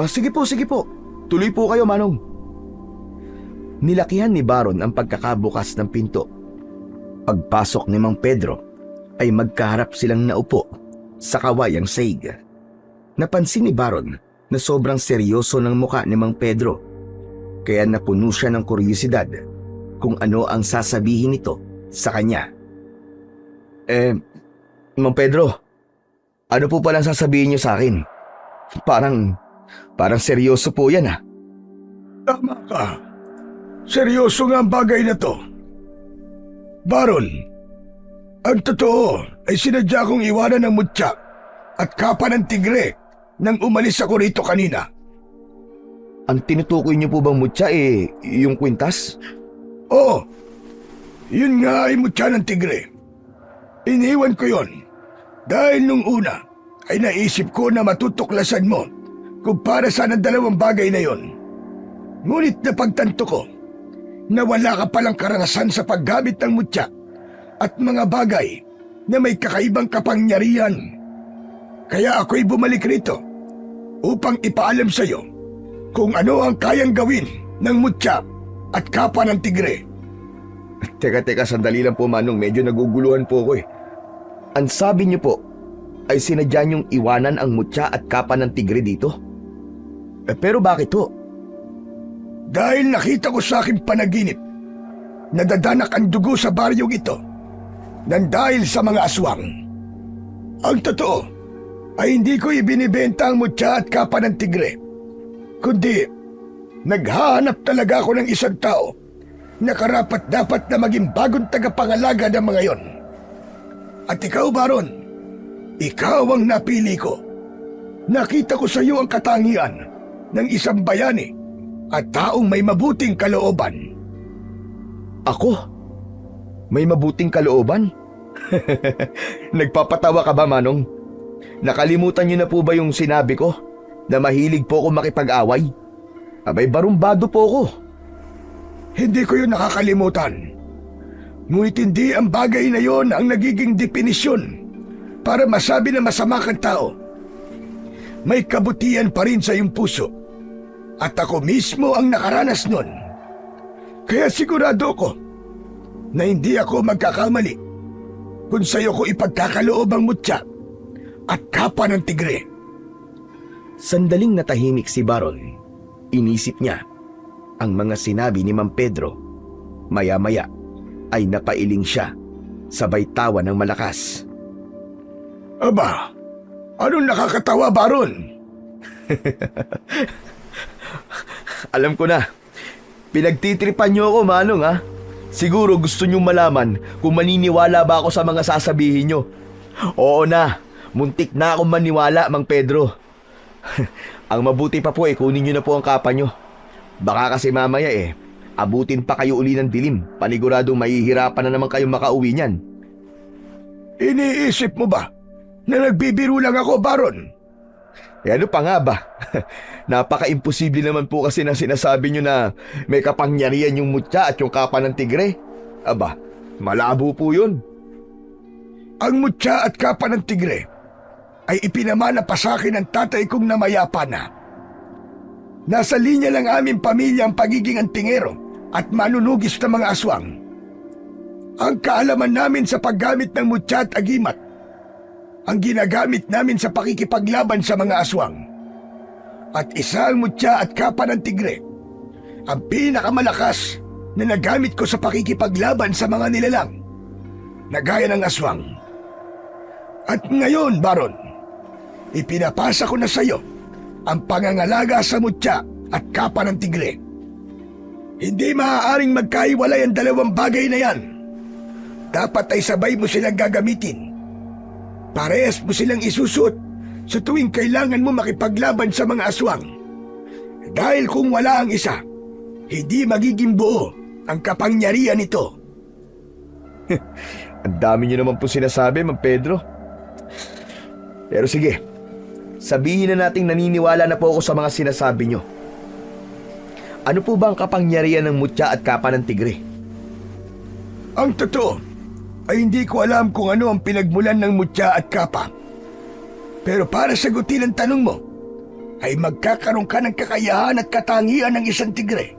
Sige po. Tuloy po kayo, Manong. Nilakihan ni Baron ang pagkakabukas ng pinto. Pagpasok ni Mang Pedro, ay magkaharap silang naupo sa kawayang saig. Napansin ni Baron na sobrang seryoso ng muka ni Mang Pedro, kaya napuno siya ng kuryosidad kung ano ang sasabihin nito sa kanya. Mang Pedro, ano po palang sasabihin niyo sa akin? Parang seryoso po yan ah. Tama ka. Seryoso nga ang bagay na to. Baron, ang totoo ay sinadya kong iwanan ng mutya at kapa ng tigre nang umalis ako rito kanina. Ang tinutukoy niyo po bang mutya yung kwintas? Oo, yun nga ay mutya ng tigre. Iniwan ko yon dahil nung una ay naisip ko na matutuklasan mo kung para saan ang dalawang bagay na yon. Ngunit napagtanto ko na wala ka palang karanasan sa paggamit ng mutya at mga bagay na may kakaibang kapangyarihan. Kaya ako'y bumalik rito upang ipaalam sa iyo kung ano ang kayang gawin ng mutya at kapa ng tigre. Teka, sandali lang po, Manong. Medyo naguguluhan po ako eh. Ang sabi niyo po ay sinadya niyong iwanan ang mutya at kapa ng tigre dito? Pero bakit to? Dahil nakita ko sa aking panaginip na dadanak ang dugo sa baryong ito nang dahil sa mga aswang. Ang totoo ay hindi ko ibinibenta ang mutya at kapa ng tigre, kundi naghahanap talaga ako ng isang tao na karapat-dapat na maging bagong tagapangalaga ng mga yon. At ikaw, Baron, ikaw ang napili ko. Nakita ko sa iyo ang katangian ng isang bayani at taong may mabuting kalooban. Ako? May mabuting kalooban? Nagpapatawa ka ba, Manong? Nakalimutan niyo na po ba yung sinabi ko na mahilig po ako makipag-away? Abay, barumbado po ako. Hindi ko yun nakakalimutan. Ngunit hindi ang bagay na yon ang nagiging definisyon para masabi na masama kang tao. May kabutihan pa rin sa iyong puso. At ako mismo ang nakaranas nun. Kaya sigurado ko na hindi ako magkakamali kung sa'yo ko ipagkakaloob ang mutya at kapa ng tigre. Sandaling natahimik si Baron. Inisip niya ang mga sinabi ni Mang Pedro. Maya-maya ay napailing siya, sabay tawa ng malakas. Aba, anong nakakatawa, Baron? Alam ko na. Pinagtitripan niyo ako, Manong, ha? Siguro gusto niyong malaman kung maniniwala ba ako sa mga sasabihin niyo. Oo na, muntik na akong maniwala, Mang Pedro. Ang mabuti pa po kunin niyo na po ang kapa niyo. Baka kasi mamaya abutin pa kayo uli ng dilim. Paniguradong mahihirapan na naman kayong makauwi niyan. Iniisip mo ba na nagbibiro lang ako, Baron? Ano pa nga ba? Napaka-imposible naman po kasi na sinasabi nyo na may kapangyarihan yung mutya at yung kapa ng tigre. Aba, malabo po yun. Ang mutya at kapa ng tigre ay ipinamana pa sa akin ng tatay kong namayapa na. Nasa linya lang aming pamilya ang pagiging antingero at manunugis ng mga aswang. Ang kaalaman namin sa paggamit ng mutya at agimat ang ginagamit namin sa pakikipaglaban sa mga aswang. At isa ang mutya at kapa ng tigre, ang pinakamalakas na nagamit ko sa pakikipaglaban sa mga nilalang, na gaya ng aswang. At ngayon, Baron, ipinapasa ko na sa iyo ang pangangalaga sa mutya at kapa ng tigre. Hindi maaaring magkaiwalay ang dalawang bagay na yan. Dapat ay sabay mo silang gagamitin. Parehas mo silang isusuot sa tuwing kailangan mo makipaglaban sa mga aswang. Dahil kung wala ang isa, hindi magiging buo ang kapangyarihan nito. Ang dami niyo naman po sinasabi, Mang Pedro. Pero sige, sabihin na nating naniniwala na po ako sa mga sinasabi niyo. Ano po ba ang kapangyarihan ng mutya at kapa ng tigre? Ang totoo ay hindi ko alam kung ano ang pinagmulan ng mutya at kapa. Pero para sagutin ang tanong mo, ay magkakaroon ka ng kakayahan at katangian ng isang tigre.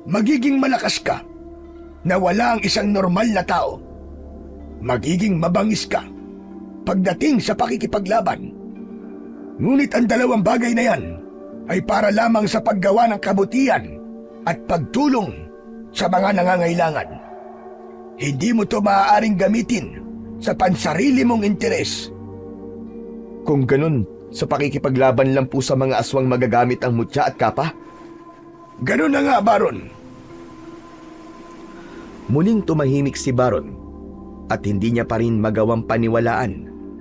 Magiging malakas ka na wala ang isang normal na tao. Magiging mabangis ka pagdating sa pakikipaglaban. Ngunit ang dalawang bagay na yan ay para lamang sa paggawa ng kabutihan at pagtulong sa mga nangangailangan. Hindi mo to maaaring gamitin sa pansarili mong interes. Kung ganun, sa pakikipaglaban lang po sa mga aswang magagamit ang mutya at kapa? Ganun na nga, Baron. Muling tumahimik si Baron at hindi niya pa rin magawang paniwalaan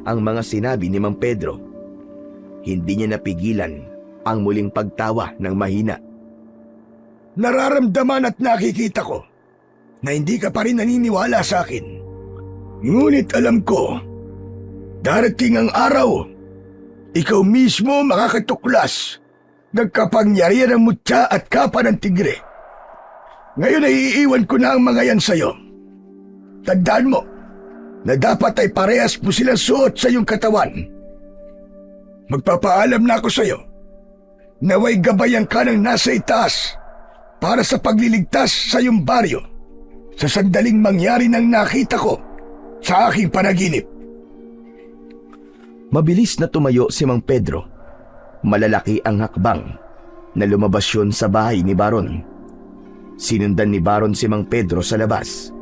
ang mga sinabi ni Mang Pedro. Hindi niya napigilan ang muling pagtawa ng mahina. Nararamdaman at nakikita ko na hindi ka pa rin naniniwala sa akin. Ngunit alam ko, darating ang araw, ikaw mismo makakatuklas ng kapangyarihan ng mutya at kapa ng tigre. Ngayon ay iiwan ko na ang mga yan sa'yo. Tandaan mo na dapat ay parehas mo silang suot sa iyong katawan. Magpapaalam na ako sa'yo. Naway gabayan ka ng nasa itaas para sa pagliligtas sa iyong baryo sa sandaling mangyari ng nakita ko sa aking panaginip. Mabilis na tumayo si Mang Pedro. Malalaki ang hakbang na lumabas yun sa bahay ni Baron. Sinundan ni Baron si Mang Pedro sa labas.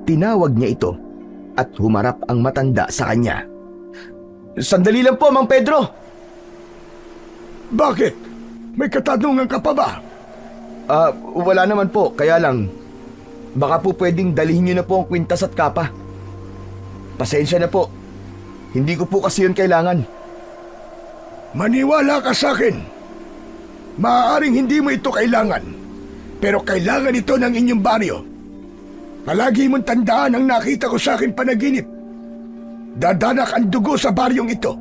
Tinawag niya ito at humarap ang matanda sa kanya. Sandali lang po, Mang Pedro! Bakit? May katanungan ka pa ba? Wala naman po, kaya lang baka po pwedeng dalhin niyo na po ang kwintas at kapa. Pasensya na po. Hindi ko po kasi yun kailangan. Maniwala ka sa akin. Maaaring hindi mo ito kailangan, pero kailangan ito ng inyong baryo. Palagi mong tandaan ang nakita ko sa akin panaginip. Dadanak ang dugo sa baryong ito,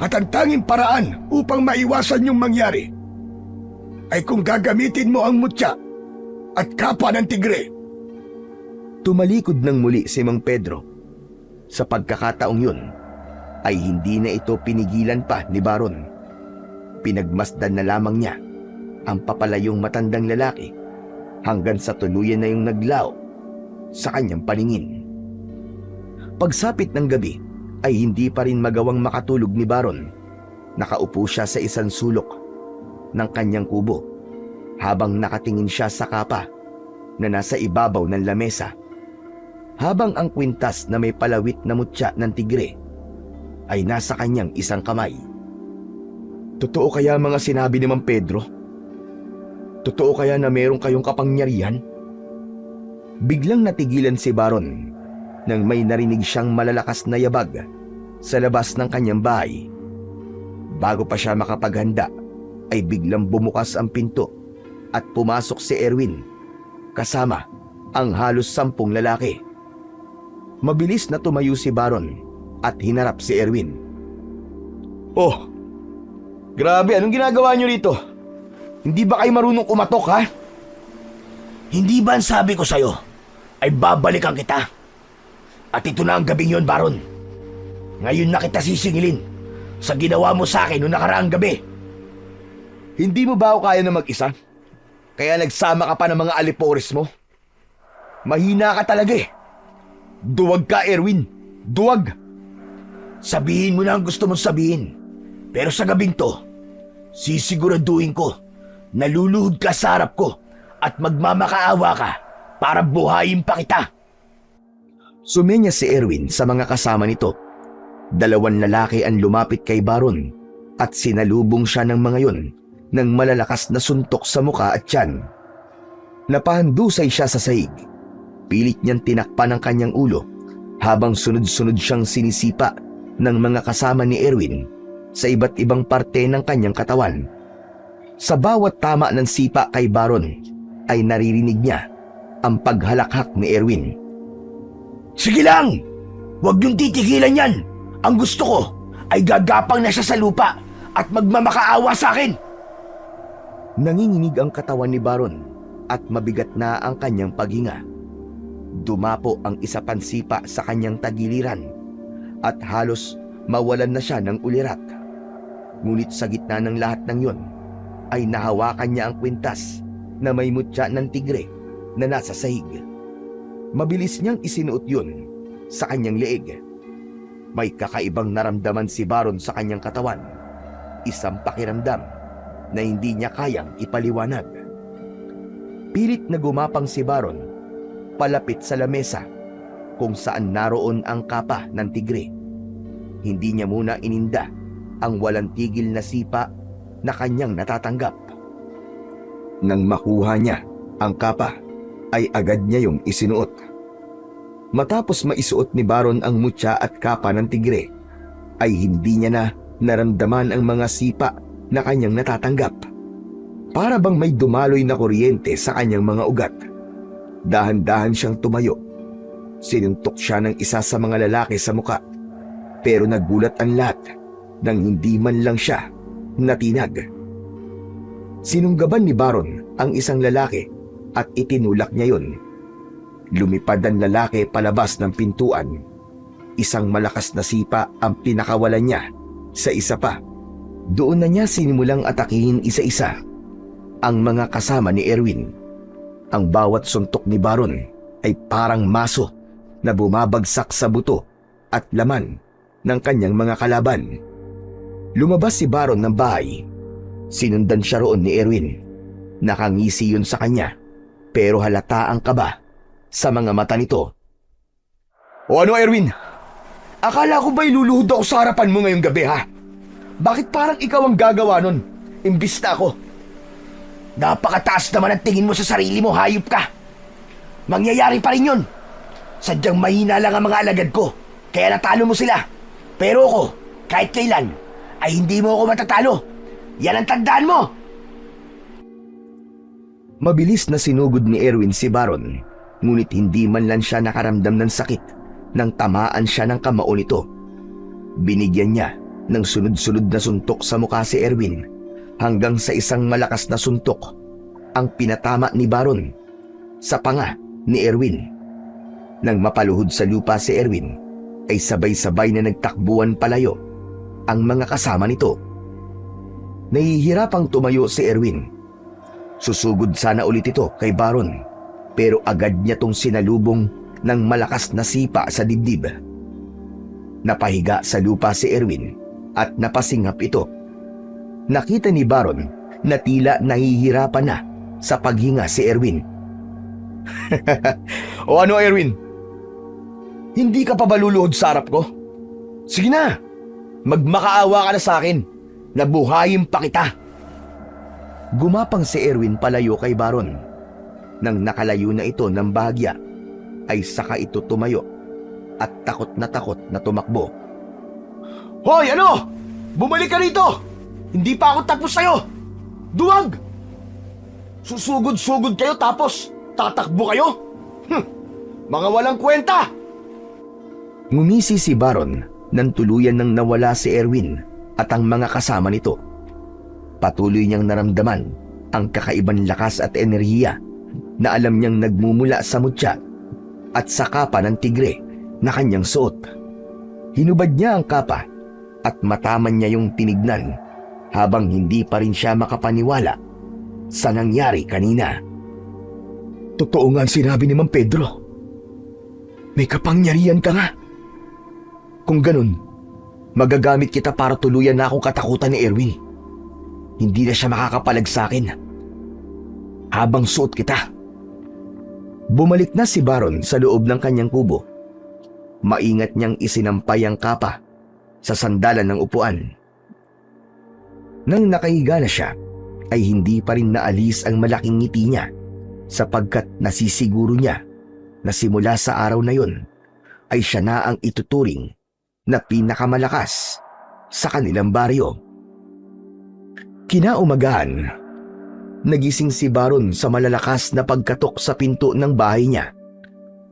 at ang tanging paraan upang maiwasan yung mangyari ay kung gagamitin mo ang mutya at kapa ng tigre. Tumalikod ng muli si Mang Pedro. Sa pagkakataong yun, ay hindi na ito pinigilan pa ni Baron. Pinagmasdan na lamang niya ang papalayong matandang lalaki hanggang sa tuluyan na yung naglao sa kanyang paningin. Pagsapit ng gabi ay hindi pa rin magawang makatulog ni Baron. Nakaupo siya sa isang sulok ng kanyang kubo habang nakatingin siya sa kapa na nasa ibabaw ng lamesa, habang ang kwintas na may palawit na mutya ng tigre ay nasa kanyang isang kamay. Totoo kaya mga sinabi ni Mang Pedro? Totoo kaya na meron kayong kapangyarihan? Biglang natigilan si Baron nang may narinig siyang malalakas na yabag sa labas ng kanyang bahay. Bago pa siya makapaghanda ay biglang bumukas ang pinto at pumasok si Erwin kasama ang halos 10 lalaki. Mabilis na tumayo si Baron at hinarap si Erwin. Oh, grabe, anong ginagawa niyo rito? Hindi ba kayo marunong kumatok, ha? Hindi ba ang sabi ko sa'yo ay babalikan kita? At ito na ang gabing yon, Baron. Ngayon na kita sisingilin sa ginawa mo sa akin noong nakaraang gabi. Hindi mo ba ako kaya na mag-isa? Kaya nagsama ka pa ng mga alipores mo? Mahina ka talaga eh. Duwag ka, Erwin. Duwag. Sabihin mo na ang gusto mong sabihin. Pero sa gabing to, sisiguraduhin ko na luluhod ka sa harap ko at magmamakaawa ka para buhayin pa kita. Sumenya si Erwin sa mga kasama nito. 2 lalaki ang lumapit kay Baron at sinalubong siya ng mga yon ng malalakas na suntok sa muka at tiyan. Napahandusay siya sa sahig. Pilit niyang tinakpan ang kanyang ulo habang sunod-sunod siyang sinisipa ng mga kasama ni Erwin sa iba't ibang parte ng kanyang katawan. Sa bawat tama ng sipa kay Baron ay naririnig niya ang paghalakhak ni Erwin. Sige lang! Huwag niyong titigilan yan! Ang gusto ko ay gagapang na siya sa lupa at magmamakaawa sa akin! Nanginginig ang katawan ni Baron at mabigat na ang kanyang paghinga. Dumapo ang isa pang sipa sa kanyang tagiliran at halos mawalan na siya ng ulirat. Ngunit sa gitna ng lahat ng yon ay nahawakan niya ang kwintas na may mutya ng tigre na nasa sahig. Mabilis niyang isinuot yun sa kanyang leeg. May kakaibang naramdaman si Baron sa kanyang katawan. Isang pakiramdam na hindi niya kayang ipaliwanag. Pilit na gumapang si Baron palapit sa lamesa kung saan naroon ang kapa ng tigre. Hindi niya muna ininda ang walang tigil na sipa na kanyang natatanggap. Nang makuha niya ang kapa, ay agad niya yung isinuot. Matapos maisuot ni Baron ang mutya at kapa ng tigre, ay hindi niya na naramdaman ang mga sipa na kanyang natatanggap. Para bang may dumaloy na kuryente sa kanyang mga ugat. Dahan-dahan siyang tumayo. Sinuntok siya ng isa sa mga lalaki sa muka, pero nagulat ang lahat nang hindi man lang siya natinag. Sinunggaban ni Baron ang isang lalaki at itinulak niya yun. Lumipad ang lalaki palabas ng pintuan. Isang malakas na sipa ang pinakawalan niya sa isa pa. Doon na niya sinimulang atakihin isa-isa ang mga kasama ni Erwin. Ang bawat suntok ni Baron ay parang maso na bumabagsak sa buto at laman ng kanyang mga kalaban. Lumabas si Baron ng bahay. Sinundan siya roon ni Erwin. Nakangisi yun sa kanya, pero halata ang kaba sa mga mata nito. O ano, Erwin? Akala ko ba'y luluhod ako sa harapan mo ngayong gabi, ha? Bakit parang ikaw ang gagawa nun, imbis na ako? Napakataas naman ang tingin mo sa sarili mo, hayop ka! Mangyayari pa rin yun! Sadyang mahina lang ang mga alagad ko, kaya natalo mo sila. Pero ako, kahit kailan, ay hindi mo ako matatalo. Yan ang tandaan mo! Mabilis na sinugod ni Erwin si Baron, ngunit hindi man lang siya nakaramdam ng sakit nang tamaan siya ng kamao nito. Binigyan niya ng sunod-sunod na suntok sa mukha si Erwin hanggang sa isang malakas na suntok ang pinatama ni Baron sa panga ni Erwin. Nang mapaluhod sa lupa si Erwin, ay sabay-sabay na nagtakbuhan palayo ang mga kasama nito. Nahihirapang tumayo si Erwin. Susugod sana ulit ito kay Baron, pero agad niya tong sinalubong ng malakas na sipa sa dibdib. Napahiga sa lupa si Erwin at napasingap ito. Nakita ni Baron na tila nahihirapan na sa paghinga si Erwin. O ano, Erwin? Hindi ka pa ba luluhod sa harap ko? Sige na, magmakaawa ka na sa akin. Nabuhayin pa kita. Gumapang si Erwin palayo kay Baron. Nang nakalayo na ito ng bahagya, ay saka ito tumayo at takot na tumakbo. Hoy, ano? Bumalik ka rito! Hindi pa ako tapos sa'yo! Duwag! Susugod-sugod kayo tapos tatakbo kayo? Mga walang kwenta! Ngumisi si Baron nang tuluyan nang nawala si Erwin at ang mga kasama nito. Patuloy niyang naramdaman ang kakaibang lakas at enerhiya na alam niyang nagmumula sa mutya at sa kapa ng tigre na kanyang suot. Hinubad niya ang kapa at mataman niya yung tinignan habang hindi pa rin siya makapaniwala sa nangyari kanina. Totoo nga ang sinabi ni Mang Pedro. May kapangyarihan ka nga. Kung ganun, magagamit kita para tuluyan na akong katakutan ni Erwin. Hindi na siya makakapalag sa akin habang suot kita. Bumalik na si Baron sa loob ng kanyang kubo. Maingat niyang isinampay ang kapa sa sandalan ng upuan. Nang nakahiga na siya, ay hindi pa rin naalis ang malaking ngiti niya sapagkat nasisiguro niya na simula sa araw na yun ay siya na ang ituturing na pinakamalakas sa kanilang baryo. Kinaumagahan, nagising si Baron sa malalakas na pagkatok sa pinto ng bahay niya.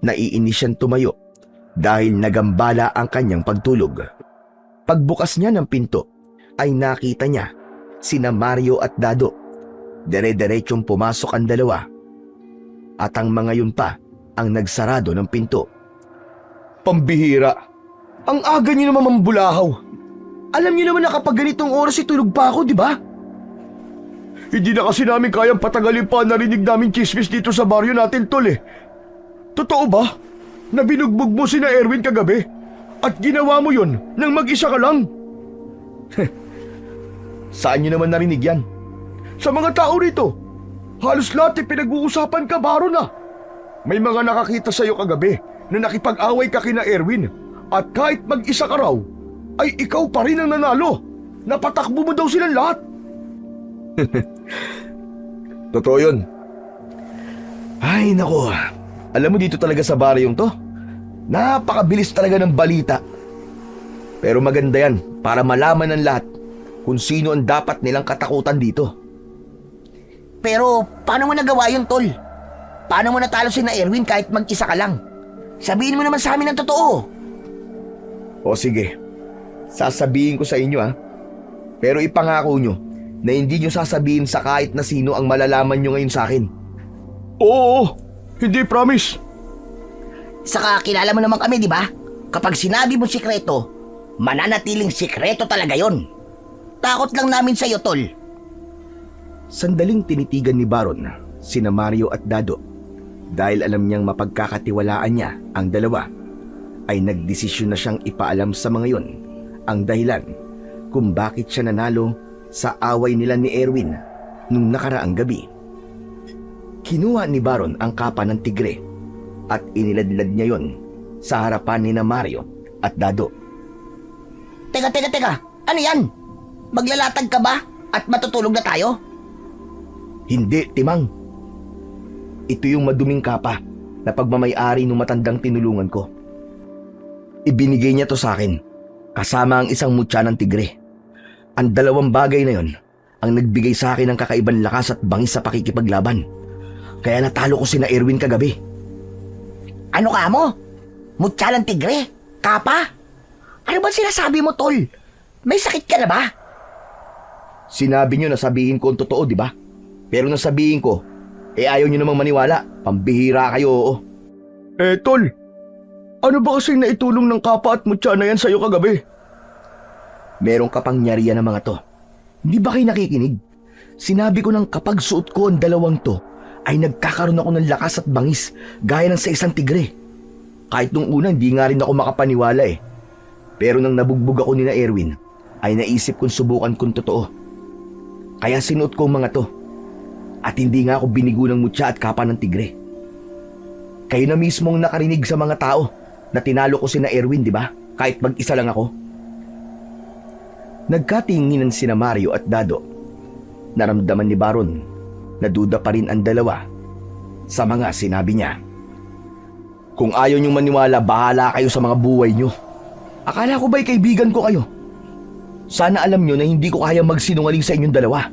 Naiinis siyang tumayo dahil nagambala ang kanyang pagtulog. Pagbukas niya ng pinto ay nakita niya sina Mario at Dado. Dire-diretsong pumasok ang dalawa at ang mga yun pa ang nagsarado ng pinto. Pambihira! Ang aga niyo naman mambulahaw. Alam niyo naman na kapag ganitong oras itulog pa ako, di ba? Hindi na kasi namin kayang patagalin pa narinig namin chismis dito sa baryo natin, tol eh. Totoo ba? Na binugbog mo sina Erwin kagabi? At ginawa mo yun nang mag-isa ka lang? Saan niyo naman narinig yan? Sa mga tao rito, halos lahat ay pinag-uusapan ka, Baron na. May mga nakakita sa'yo kagabi na nakipag-away ka kina Erwin at kahit mag-isa ka raw, ay ikaw pa rin ang nanalo. Napatakbo mo daw silang lahat. Totoo yun. Ay nako, alam mo dito talaga sa baryong to, napakabilis talaga ng balita. Pero maganda yan para malaman ng lahat kung sino ang dapat nilang katakutan dito. Pero paano mo nagawa yun, Tol? Paano mo natalo si na Erwin kahit mag-isa ka lang? Sabihin mo naman sa amin ang totoo. O sige, sasabihin ko sa inyo Pero ipangako nyo na hindi nyo sasabihin sa kahit na sino ang malalaman nyo ngayon sa akin. Oo, hindi promise. Saka kilala mo naman kami, di ba? Kapag sinabi mo sikreto, mananatiling sikreto talaga yon. Takot lang namin sa iyo, Tol. Sandaling tinitigan ni Baron sina Mario at Dado. Dahil alam niyang mapagkakatiwalaan niya ang dalawa, ay nagdesisyon na siyang ipaalam sa mga yon ang dahilan kung bakit siya nanalo sa away nila ni Erwin nung nakaraang gabi. Kinuha ni Baron ang kapa ng tigre at iniladlad niya yon sa harapan ni na Mario at Dado. Teka, ano yan? Maglalatag ka ba at matutulog na tayo? Hindi, Timang. Ito yung maduming kapa na pagmamay-ari ng matandang tinulungan ko. Ibinigay niya to sa akin, kasama ang isang mutya ng tigre. Ang dalawang bagay na yon ang nagbigay sa akin ng kakaibang lakas at bangis sa pakikipaglaban. Kaya natalo ko sina Erwin kagabi. Ano ka mo? Mutya ng tigre? Kapa? Ano ba sinasabi mo, Tol? May sakit ka na ba? Sinabi niyo na sabihin ko ang totoo, di ba? Pero nang sabihin ko, ayaw niyo namang maniwala. Pambihira kayo, oo. Tol, ano ba kasing naitulong ng kapa at mutya na yan sa'yo kagabi? Merong kapangyarihan ng mga to. Hindi ba kayo nakikinig? Sinabi ko nang kapag suot ko ang dalawang to, ay nagkakaroon ako ng lakas at bangis gaya ng sa isang tigre. Kahit nung una hindi nga rin ako makapaniwala eh. Pero nang nabugbog ako ni na Erwin, ay naisip kong subukan kung totoo. Kaya sinuot ko ang mga to. At hindi nga ako binigo ng mutya at kapa ng tigre. Kayo na mismong nakarinig sa mga tao na tinalo ko si na Erwin, di ba? Kahit mag-isa lang ako. Nagkatinginan sina Mario at Dado. Naramdaman ni Baron na duda pa rin ang dalawa sa mga sinabi niya. Kung ayaw niyong maniwala, bahala kayo sa mga buhay niyo. Akala ko ba'y kaibigan ko kayo? Sana alam niyo na hindi ko kaya magsinungaling sa inyong dalawa.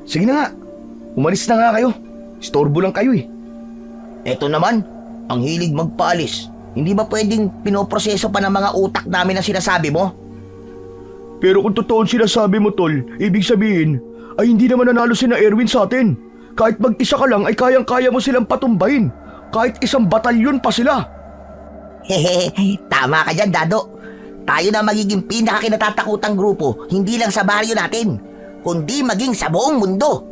Sige na nga, umalis na nga kayo. Istorbo lang kayo eh. Eto naman, ang hilig magpaalis. Hindi ba pwedeng pinoproseso pa ng mga utak namin ang sinasabi mo? Pero kung totoo ang sinasabi mo, Tol, ibig sabihin ay hindi naman nanalo si na Erwin sa atin. Kahit mag-isa ka lang ay kayang-kaya mo silang patumbahin. Kahit isang batalyon pa sila. Hehehe, tama ka dyan, Dado. Tayo na magiging pinakakinatatakutang grupo, hindi lang sa baryo natin, kundi maging sa buong mundo.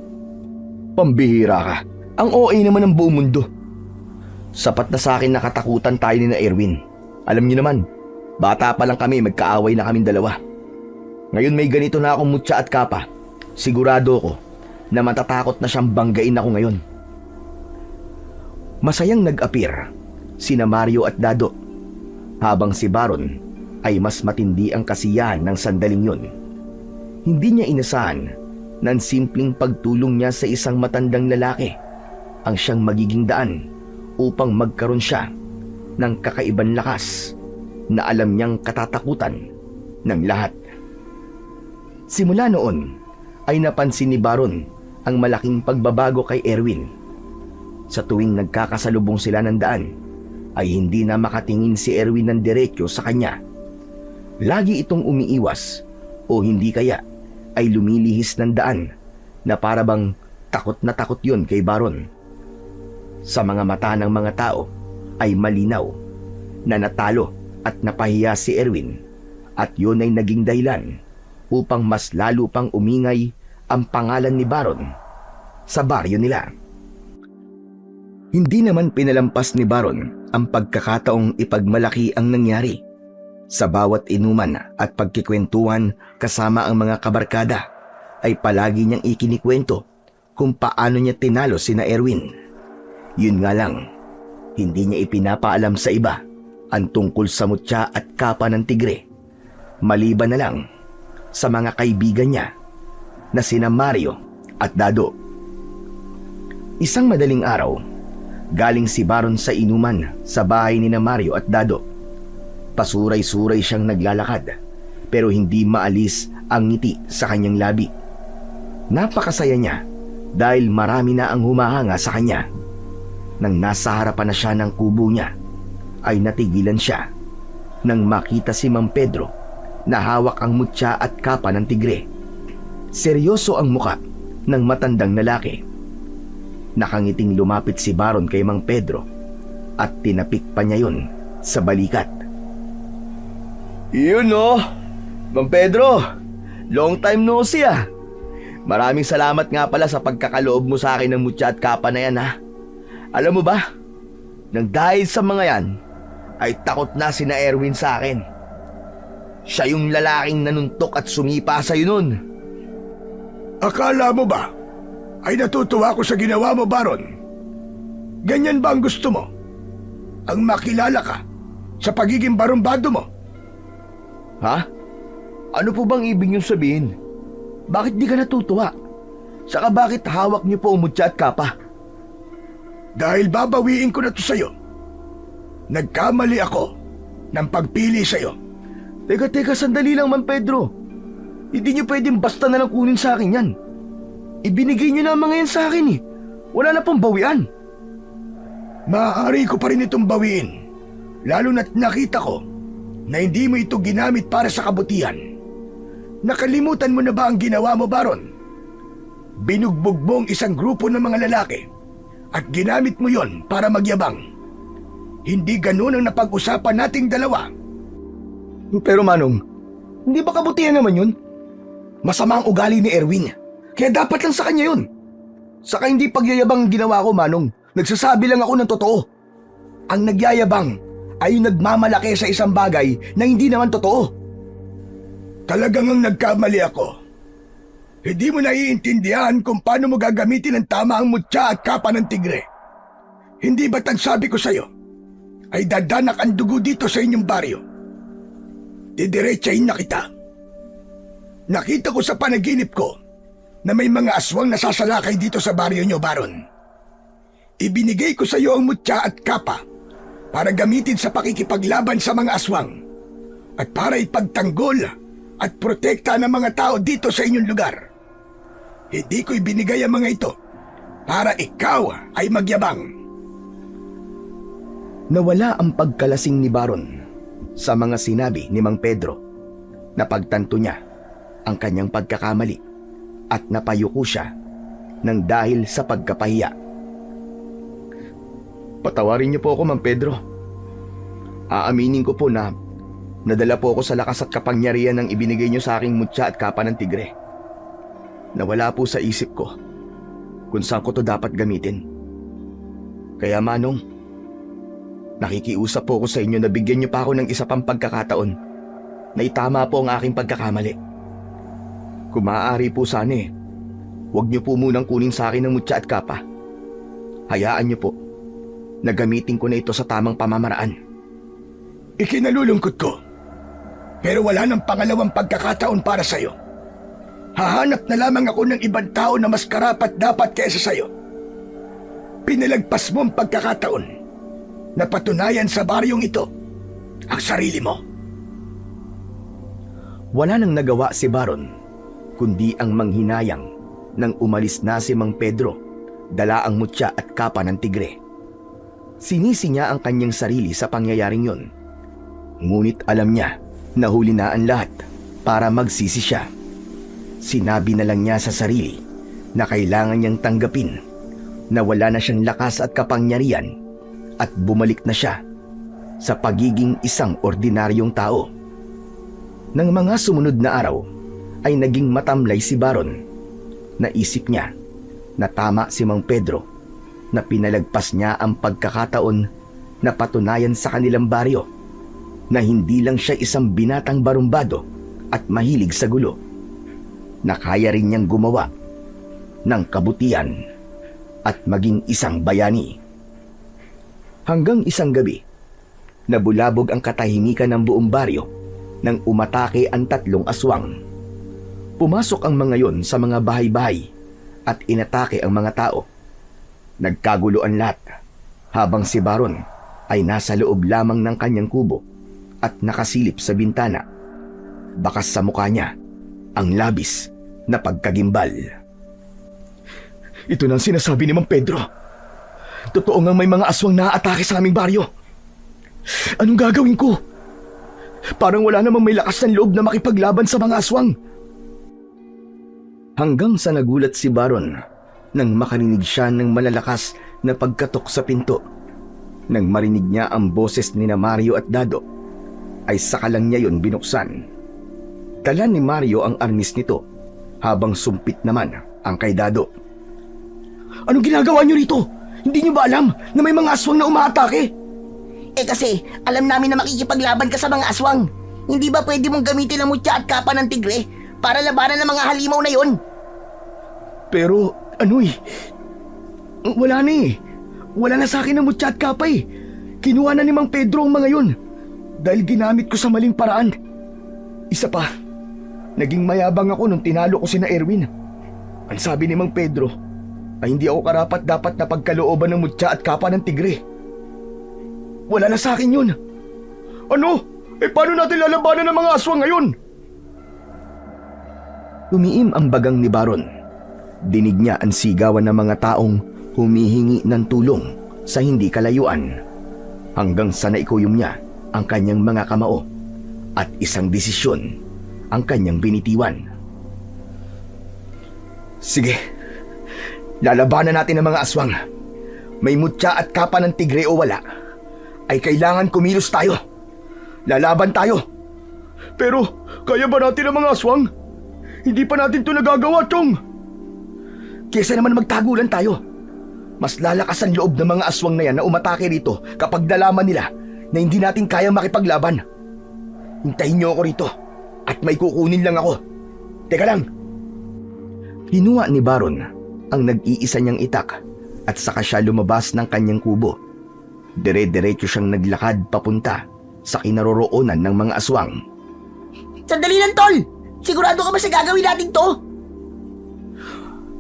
Pambihira ka. Ang OA naman ng buong mundo. Sapat na sa akin na katakutan tayo ni na Erwin. Alam niyo naman, bata pa lang kami, magkaaway na kaming dalawa. Ngayon may ganito na akong mutya at kapa. Sigurado ko na matatakot na siyang banggain ako ngayon. Masayang nag-appear sina Mario at Dado, habang si Baron ay mas matindi ang kasiyahan ng sandaling yun. Hindi niya inasahan na ang simpleng pagtulong niya sa isang matandang lalaki ang siyang magiging daan upang magkaroon siya ng kakaibang lakas na alam niyang katatakutan ng lahat. Simula noon ay napansin ni Baron ang malaking pagbabago kay Erwin. Sa tuwing nagkakasalubong sila ng daan, ay hindi na makatingin si Erwin ng diretso sa kanya. Lagi itong umiiwas o hindi kaya ay lumilihis ng daan na para bang takot na takot yun kay Baron. Sa mga mata ng mga tao ay malinaw na natalo at napahiya si Erwin, at yun ay naging dahilan upang mas lalo pang umingay ang pangalan ni Baron sa baryo nila. Hindi naman pinalampas ni Baron ang pagkakataong ipagmalaki ang nangyari. Sa bawat inuman at pagkikwentuhan kasama ang mga kabarkada ay palagi niyang ikinikwento kung paano niya tinalo sina Erwin. Yun nga lang, hindi niya ipinapaalam sa iba ang tungkol sa mutya at kapa ng tigre, maliban na lang sa mga kaibigan niya na sina Mario at Dado. Isang madaling araw, galing si Baron sa inuman sa bahay ni na Mario at Dado. Pasuray-suray siyang naglalakad pero hindi maalis ang ngiti sa kanyang labi. Napakasaya niya dahil marami na ang humahanga sa kanya. Nang nasa harapan na siya ng kubo niya, ay natigilan siya nang makita si Mang Pedro na hawak ang mutya at kapa ng tigre. Seryoso ang muka ng matandang lalaki. Nakangiting lumapit si Baron kay Mang Pedro at tinapik pa niya yun sa balikat. Yun oh, Mang Pedro, long time no see ah. Maraming salamat nga pala sa pagkakaloob mo sa akin ng mutya at kapa na yan ha. Alam mo ba, nang dahil sa mga yan, ay takot na sina Erwin sa akin. Siya yung lalaking nanuntok at sumipa sa'yo nun. Akala mo ba ay natutuwa ko sa ginawa mo, Baron? Ganyan ba ang gusto mo? Ang makilala ka sa pagiging barumbado mo? Ha? Ano po bang ibig niyong sabihin? Bakit di ka natutuwa? Saka bakit hawak niyo po ang mutya at kapa? Dahil babawiin ko na to sa'yo. Nagkamali ako ng pagpili sa'yo. Teka, sandali lang, Mang Pedro. Hindi niyo pwedeng basta na lang kunin sa akin yan. Ibinigay niyo na mga yan sa akin eh. Wala na pong bawian. Maaari ko pa rin itong bawiin. Lalo na't nakita ko na hindi mo ito ginamit para sa kabutihan. Nakalimutan mo na ba ang ginawa mo, Baron? Binugbog mo ang isang grupo ng mga lalaki at ginamit mo yon para magyabang. Hindi ganun ang napag-usapan nating dalawa. Pero Manong, hindi ba kabutihan naman yun? Masama ang ugali ni Erwin, kaya dapat lang sa kanya yun. Saka hindi pagyayabang ang ginawa ko, Manong. Nagsasabi lang ako ng totoo. Ang nagyayabang ay yung nagmamalaki sa isang bagay na hindi naman totoo. Talagang ang nagkamali ako. Hindi mo naiintindihan kung paano mo gagamitin ng tama ang mutya at kapa ng tigre. Hindi ba't ang sabi ko sa'yo ay dadanak ang dugo dito sa inyong baryo? Didiretsahin na kita. Nakita ko sa panaginip ko na may mga aswang nasasalakay dito sa baryo nyo, Baron. Ibinigay ko sa iyo ang mutya at kapa para gamitin sa pakikipaglaban sa mga aswang at para ipagtanggol at protekta ng mga tao dito sa inyong lugar. Hindi ko ibinigay ang mga ito para ikaw ay magyabang. Nawala ang pagkalasing ni Baron sa mga sinabi ni Mang Pedro. Napagtanto niya ang kanyang pagkakamali at napayuko siya ng dahil sa pagkapahiya. Patawarin niyo po ako, Mang Pedro. Aaminin ko po na nadala po ako sa lakas at kapangyarihan ng ibinigay niyo sa aking mutya at kapa ng tigre. Nawala po sa isip ko kung saan ko to dapat gamitin. Kaya Manong, nakikiusap po ako sa inyo na bigyan niyo pa ako ng isa pang pagkakataon na itama po ang aking pagkakamali. Kung maaari po sana huwag niyo po munang kunin sa akin ang mutya at kapa. Hayaan niyo po na gamitin ko na ito sa tamang pamamaraan. Ikinalulungkot ko, pero wala nang pangalawang pagkakataon para sa'yo. Hahanap na lamang ako ng ibang tao na mas karapat dapat kaysa sa'yo. Pinalagpas mo ang pagkakataon na patunayan sa baryong ito ang sarili mo. Wala nang nagawa si Baron kundi ang manghinayang nang umalis na si Mang Pedro, dala ang mutya at kapa ng tigre. Sinisi niya ang kanyang sarili sa pangyayaring yun. Ngunit alam niya na huli na ang lahat para magsisi siya. Sinabi na lang niya sa sarili na kailangan niyang tanggapin na wala na siyang lakas at kapangyarihan at bumalik na siya sa pagiging isang ordinaryong tao. Nang mga sumunod na araw ay naging matamlay si Baron. Naisip niya na tama si Mang Pedro na pinalagpas niya ang pagkakataon na patunayan sa kanilang baryo na hindi lang siya isang binatang barumbado at mahilig sa gulo, na kaya rin niyang gumawa ng kabutihan at maging isang bayani. Hanggang isang gabi, nabulabog ang katahimikan ng buong baryo nang umatake ang 3 aswang. Pumasok ang mga yon sa mga bahay-bahay at inatake ang mga tao. Nagkagulo ang lahat habang si Baron ay nasa loob lamang ng kanyang kubo at nakasilip sa bintana. Bakas sa mukha niya ang labis na pagkagimbal. Ito na ang sinasabi ni Mang Pedro. Totoo nga may mga aswang naaatake sa aming baryo. Anong gagawin ko? Parang wala namang may lakas ng loob na makipaglaban sa mga aswang. Hanggang sa nagulat si Baron nang makarinig siya ng malalakas na pagkatok sa pinto. Nang marinig niya ang boses ni na Mario at Dado, ay saka lang niya yun binuksan. Dala ni Mario ang arnis nito, habang sumpit naman ang kay Dado. Anong ginagawa niyo rito? Hindi niyo ba alam na may mga aswang na umaatake? Kasi alam namin na makikipaglaban ka sa mga aswang. Hindi ba pwede mong gamitin ang mutya at kapa ng tigre para labanan ng mga halimaw na yon? Pero wala na Wala na sa akin ang mutya at kapa Kinuha na ni Mang Pedro ang mga yon dahil ginamit ko sa maling paraan. Isa pa, naging mayabang ako nung tinalo ko sina Erwin. Ang sabi ni Mang Pedro ay hindi ako karapat-dapat na pagkalooban ng mutya at kapa ng tigre. Wala na sa akin yun. Ano? Paano natin lalabanan ng mga aswang ngayon? Tumiim ang bagang ni Baron. Dinig niya ang sigawan ng mga taong humihingi ng tulong sa hindi kalayuan. Hanggang sa naikuyom niya ang kanyang mga kamao at isang desisyon ang kanyang binitiwan. Sige, lalabanan natin ang mga aswang. May mutya at kapa ng tigre o wala, ay kailangan kumilos tayo. Lalaban tayo. Pero kaya ba natin ang mga aswang? Hindi pa natin ito nagagawa, Chong. Kesa naman magtagulan tayo. Mas lalakas ang loob ng mga aswang na yan na umatake rito kapag nalaman nila na hindi natin kayang makipaglaban. Hintayin niyo ako rito at may kukunin lang ako. Teka lang. Hinuha ni Baron ang nag-iisa niyang itak at saka siya lumabas ng kanyang kubo. Dire-diretso siyang naglakad papunta sa kinaroroonan ng mga aswang. Sandali lang, Tol! Sigurado ka ba sa gagawin natin to?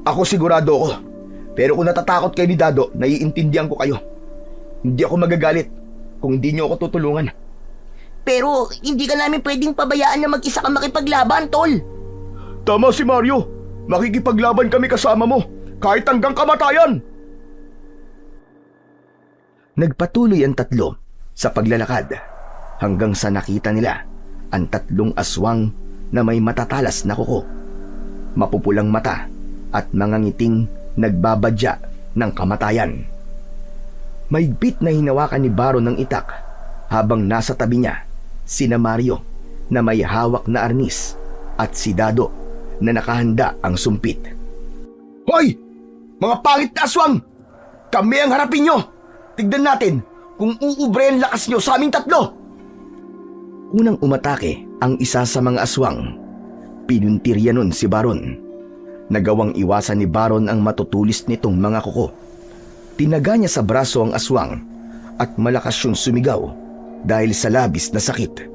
Ako sigurado ako. Pero kung natatakot kayo ni Dado, naiintindihan ko kayo. Hindi ako magagalit kung hindi niyo ako tutulungan. Pero hindi ka namin pwedeng pabayaan na mag-isa ka makipaglaban, tol. Tama si Mario. Makikipaglaban kami kasama mo, kahit hanggang kamatayan. Nagpatuloy ang tatlo sa paglalakad hanggang sa nakita nila ang tatlong aswang na may matatalas na kuko, mapupulang mata at mga ngiting nagbabadya ng kamatayan. Mahigpit na hinawakan ni Baron ng itak habang nasa tabi niya sina Mario na may hawak na arnis at si Dado na nakahanda ang sumpit. Hoy! Mga pangit na aswang! Kami ang harapin nyo! Tignan natin kung uubre ang lakas nyo sa aming tatlo! Unang umatake ang isa sa mga aswang. Pinuntirya nun si Baron. Nagawang iwasan ni Baron ang matutulis nitong mga kuko. Tinaga niya sa braso ang aswang at malakas siyang sumigaw dahil sa labis na sakit.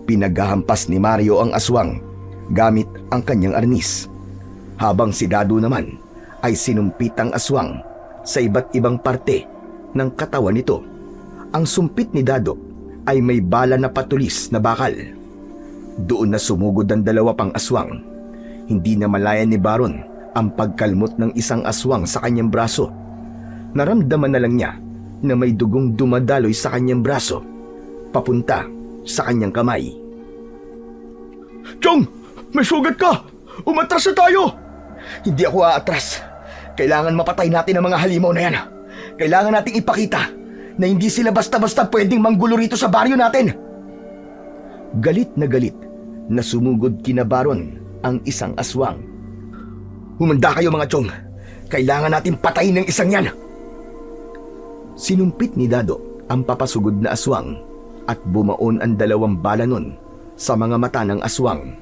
Pinaghahampas ni Mario ang aswang gamit ang kanyang arnis, habang si Dado naman ay sinumpit ang aswang sa iba't ibang parte ng katawan nito. Ang sumpit ni Dado ay may bala na patulis na bakal. Doon na sumugod ang dalawa pang aswang. Hindi na malaya ni Baron ang pagkalmot ng isang aswang sa kanyang braso. Naramdaman na lang niya na may dugong dumadaloy sa kanyang braso papunta sa kanyang kamay. Chong! May sugat ka! Umatras na tayo! Hindi ako aatras. Kailangan mapatay natin ang mga halimaw na yan. Kailangan nating ipakita na hindi sila basta-basta pwedeng manggulo rito sa baryo natin. Galit na sumugod kina Baron ang isang aswang. Humanda kayo mga Chong. Kailangan natin patayin ng isang yan. Sinumpit ni Dado ang papasugod na aswang at bumaon ang dalawang bala nun sa mga mata ng aswang.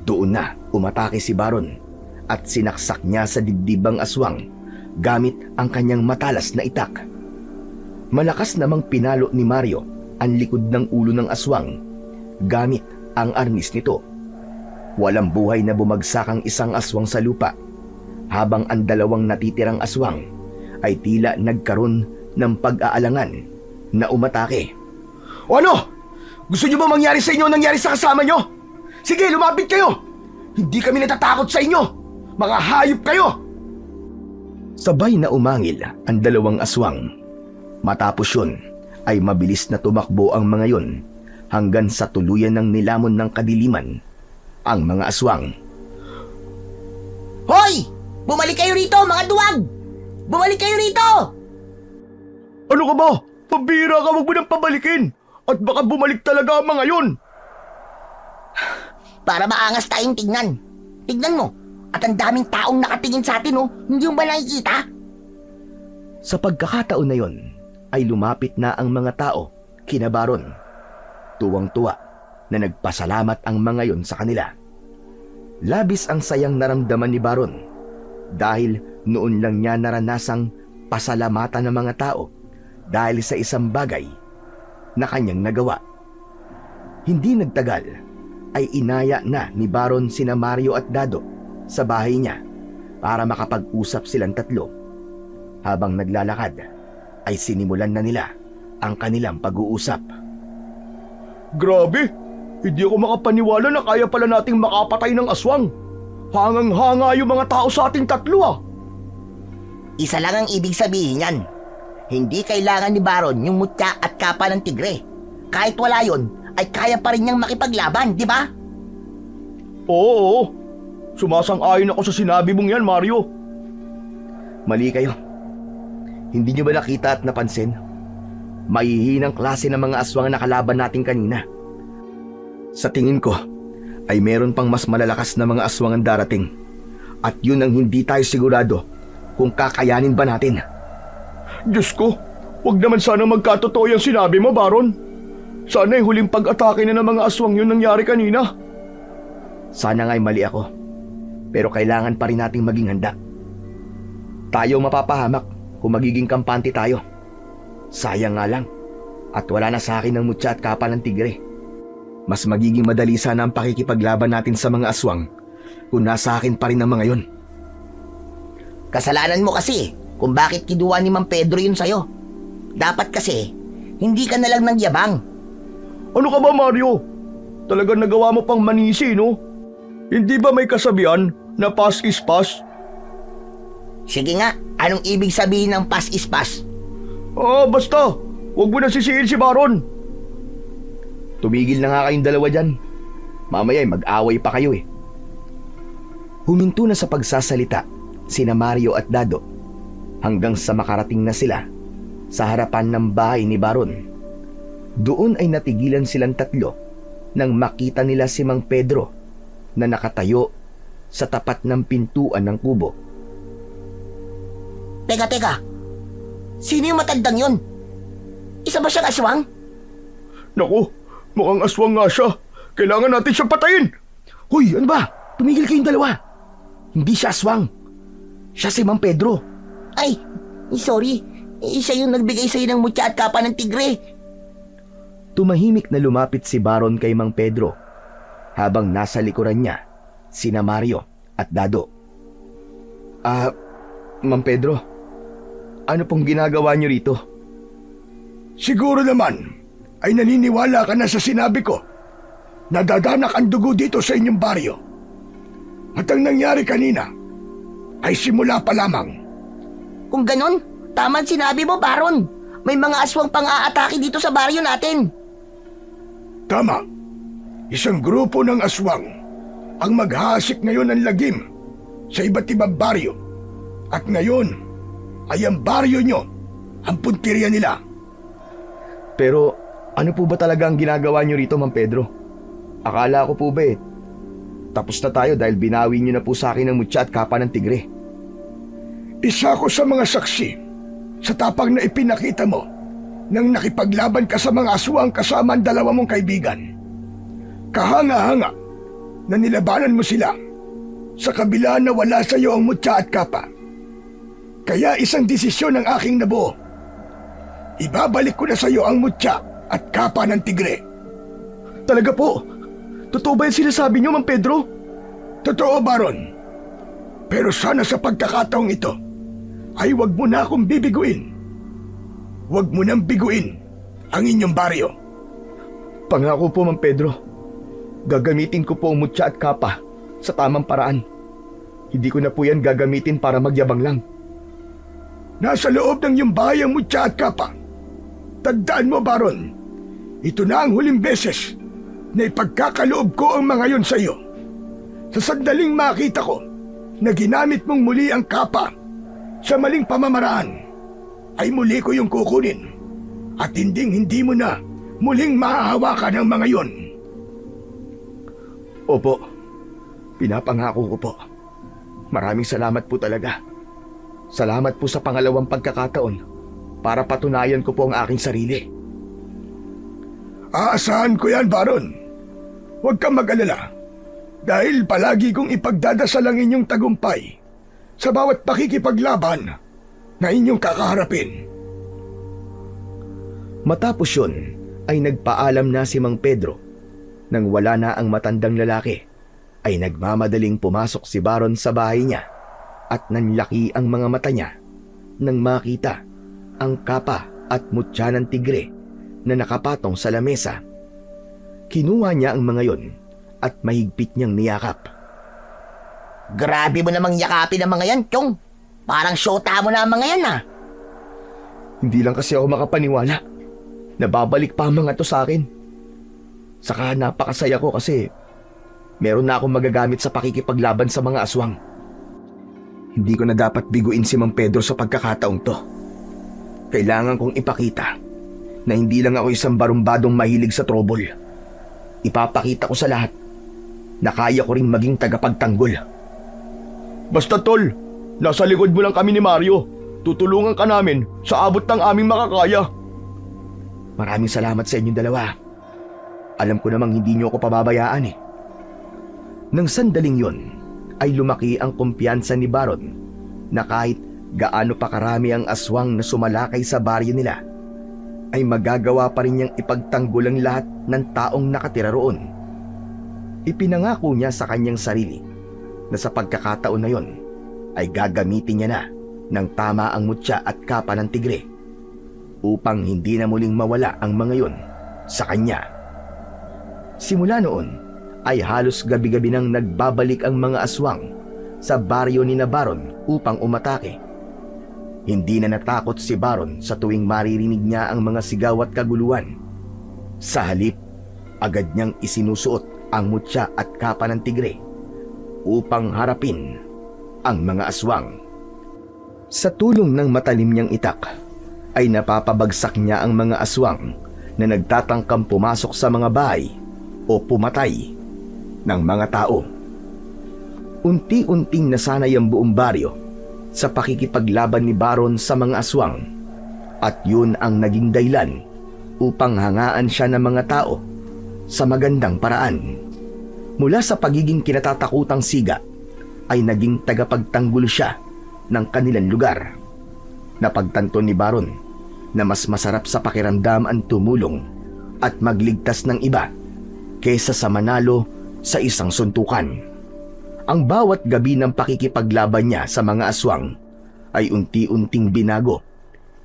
Doon na umatake si Baron at sinaksak niya sa dibdibang aswang gamit ang kanyang matalas na itak. Malakas namang pinalo ni Mario ang likod ng ulo ng aswang gamit ang arnis nito. Walang buhay na bumagsak ang isang aswang sa lupa, habang ang dalawang natitirang aswang ay tila nagkaroon ng pag-aalangan na umatake. O ano? Gusto niyo ba mangyari sa inyo nangyari sa kasama niyo? Sige, lumapit kayo! Hindi kami natatakot sa inyo! Mga hayop kayo! Sabay na umangil ang dalawang aswang. Matapos yun ay mabilis na tumakbo ang mga yon hanggang sa tuluyan ng nilamon ng kadiliman ang mga aswang. Hoy! Bumalik kayo rito, mga duwag! Bumalik kayo rito! Ano ka ba? Pambira ka, wag mo nang pabalikin! At baka bumalik talaga ang mga yon! Para maangas tayong tingnan. Tignan mo, at ang daming taong nakatingin sa atin, oh. Hindi mo ba nakikita? Sa pagkakataon na yon ay lumapit na ang mga tao kina Baron. Tuwang-tuwa na nagpasalamat ang mga yon sa kanila. Labis ang sayang naramdaman ni Baron dahil noon lang niya naranasang pasalamatan ng mga tao dahil sa isang bagay na kanyang nagawa. Hindi nagtagal ay inaya na ni Baron sina Mario at Dado sa bahay niya para makapag-usap silang tatlo. Habang naglalakad ay sinimulan na nila ang kanilang pag-uusap. Grabe! Hindi ako makapaniwala na kaya pala nating makapatay ng aswang. Hangang-hanga yung mga tao sa ating tatlo ah! Isa lang ang ibig sabihin yan. Hindi kailangan ni Baron yung mutya at kapa ng tigre. Kahit wala yon, ay kaya pa rin niyang makipaglaban, di ba? Oo. Sumasang-ayon ako sa sinabi mong yan, Mario. Mali kayo. Hindi niyo ba nakita at napansin? Mahihinang klase ng mga aswang na kalaban natin kanina. Sa tingin ko, ay meron pang mas malalakas na mga aswang ang darating. At yun ang hindi tayo sigurado kung kakayanin ba natin. Diyos ko, wag naman sana magkatotoo yung sinabi mo, Baron. Sana yung huling pag-atake na ng mga aswang yun nangyari kanina. Sana nga'y mali ako. Pero kailangan pa rin nating maging handa. Tayo mapapahamak kung magiging kampante tayo. Sayang nga lang. At wala na sa akin ng mutya at kapa ng tigre. Mas magiging madali sana ang pakikipaglaban natin sa mga aswang kung nasa akin pa rin ang mga yon. Kasalanan mo kasi kung bakit kinuha ni Mang Pedro yun sa'yo. Dapat kasi, hindi ka na lang nagyabang. Ano ka ba, Mario? Talagang nagawa mo pang manisi, no? Hindi ba may kasabihan na pass is pass? Sige nga, anong ibig sabihin ng pass is pass? Basta. Huwag mo na sisihin si Baron. Tumigil na nga kayong dalawa dyan. Mamaya mag-away pa kayo eh. Huminto na sa pagsasalita sina Mario at Dado hanggang sa makarating na sila sa harapan ng bahay ni Baron. Doon ay natigilan silang tatlo nang makita nila si Mang Pedro na nakatayo sa tapat ng pintuan ng kubo. Teka. Sino yung matandang yun? Isa ba siyang aswang? Naku, mukhang aswang nga siya. Kailangan natin siyang patayin. Hoy, ano ba? Tumigil kayong dalawa. Hindi siya aswang. Siya si Mang Pedro. Ay, sorry. Siya yung nagbigay sa'yo ng mutya at kapa ng tigre. Tumahimik na lumapit si Baron kay Mang Pedro habang nasa likuran niya sina Mario at Dado. Mang Pedro, ano pong ginagawa niyo rito? Siguro naman ay naniniwala ka na sa sinabi ko. Nadadanak ang dugo dito sa inyong baryo. At ang nangyari kanina ay simula pa lamang. Kung ganon, tama ang sinabi mo, Baron. May mga aswang pang-aatake dito sa baryo natin. Tama. Isang grupo ng aswang ang maghahasik ngayon ng lagim sa iba't ibang baryo. At ngayon ay ang baryo nyo ang puntirya nila. Pero ano po ba talaga ang ginagawa niyo rito, Mang Pedro? Akala ko po ba tapos na tayo dahil binawi niyo na po sa akin ang mutya at kapa ng tigre. Isa ko sa mga saksi sa tapang na ipinakita mo nang nakipaglaban ka sa mga aswang kasama ang dalawa mong kaibigan. Kahanga-hanga na nilabanan mo sila sa kabila na wala sa iyo ang mutya at kapa. Kaya isang desisyon ang aking nabuo. Ibabalik ko na sa iyo ang mutya at kapa ng tigre. Talaga po? Totoo ba yung sinasabi niyo, Mang Pedro? Totoo, Baron. Pero sana sa pagkakataong ito ay wag mo na akong bibiguin. Wag mo nang biguin ang inyong baryo. Pangako po, Mang Pedro. Gagamitin ko po ang mutya at kapa sa tamang paraan. Hindi ko na po yan gagamitin para magyabang lang. Nasa loob ng iyong bahay ang mutya at kapa. Tandaan mo, Baron, ito na ang huling beses na ipagkakaloob ko ang mga yon sa iyo. Sa sandaling makita ko na ginamit mong muli ang kapa sa maling pamamaraan, ay muli ko yung kukunin at hindi mo na muling mahahawakan ang mga yon. Opo, pinapangako ko po. Maraming salamat po talaga. Salamat po sa pangalawang pagkakataon para patunayan ko po ang aking sarili. Aasahan ko yan, Baron. Huwag kang mag-alala dahil palagi kong ipagdadasal ang inyong tagumpay sa bawat pakikipaglaban na inyong kakaharapin. Matapos yun ay nagpaalam na si Mang Pedro. Nang wala na ang matandang lalaki, ay nagmamadaling pumasok si Baron sa bahay niya at nanlaki ang mga mata niya nang makita ang kapa at mutya ng tigre na nakapatong sa lamesa. Kinuha niya ang mga yon at mahigpit niyang niyakap. Grabe mo namang yakapin ang mga yan, Chong. Parang syota mo na ang mga yan, ah. Hindi lang kasi ako makapaniwala. Nababalik pa ang mga to sa akin. Saka napakasaya ko kasi meron na akong magagamit sa pakikipaglaban sa mga aswang. Hindi ko na dapat biguin si Mang Pedro sa pagkakataong to. Kailangan kong ipakita na hindi lang ako isang barumbadong mahilig sa trouble. Ipapakita ko sa lahat na kaya ko rin maging tagapagtanggol. Basta tol, nasa likod mo lang kami ni Mario. Tutulungan ka namin sa abot ng aming makakaya. Maraming salamat sa inyong dalawa. Alam ko namang hindi niyo ako pababayaan eh. Nang sandaling yon ay lumaki ang kumpiyansa ni Baron na kahit gaano pa karami ang aswang na sumalakay sa baryo nila, ay magagawa pa rin niyang ipagtanggol ang lahat ng taong nakatira roon. Ipinangako niya sa kanyang sarili na sa pagkakataon na yon ay gagamitin niya na ng tama ang mutya at kapa ng tigre upang hindi na muling mawala ang mga yon sa kanya. Simula noon ay halos gabi-gabi nang nagbabalik ang mga aswang sa baryo ni na Baron upang umatake. Hindi na natakot si Baron sa tuwing maririnig niya ang mga sigaw at kaguluhan. Sa halip, agad niyang isinusuot ang mutya at kapa ng tigre upang harapin ang mga aswang. Sa tulong ng matalim niyang itak, ay napapabagsak niya ang mga aswang na nagtatangkang pumasok sa mga bahay o pumatay ng mga tao. Unti-unting nasanay ang buong baryo sa pakikipaglaban ni Baron sa mga aswang at yun ang naging dahilan upang hangaan siya ng mga tao sa magandang paraan. Mula sa pagiging kinatatakutang siga ay naging tagapagtanggol siya ng kanilang lugar. Napagtanto ni Baron na mas masarap sa pakiramdam ang tumulong at magligtas ng iba kaysa sa manalo sa isang suntukan. Ang bawat gabi ng pakikipaglaban niya sa mga aswang ay unti-unting binago.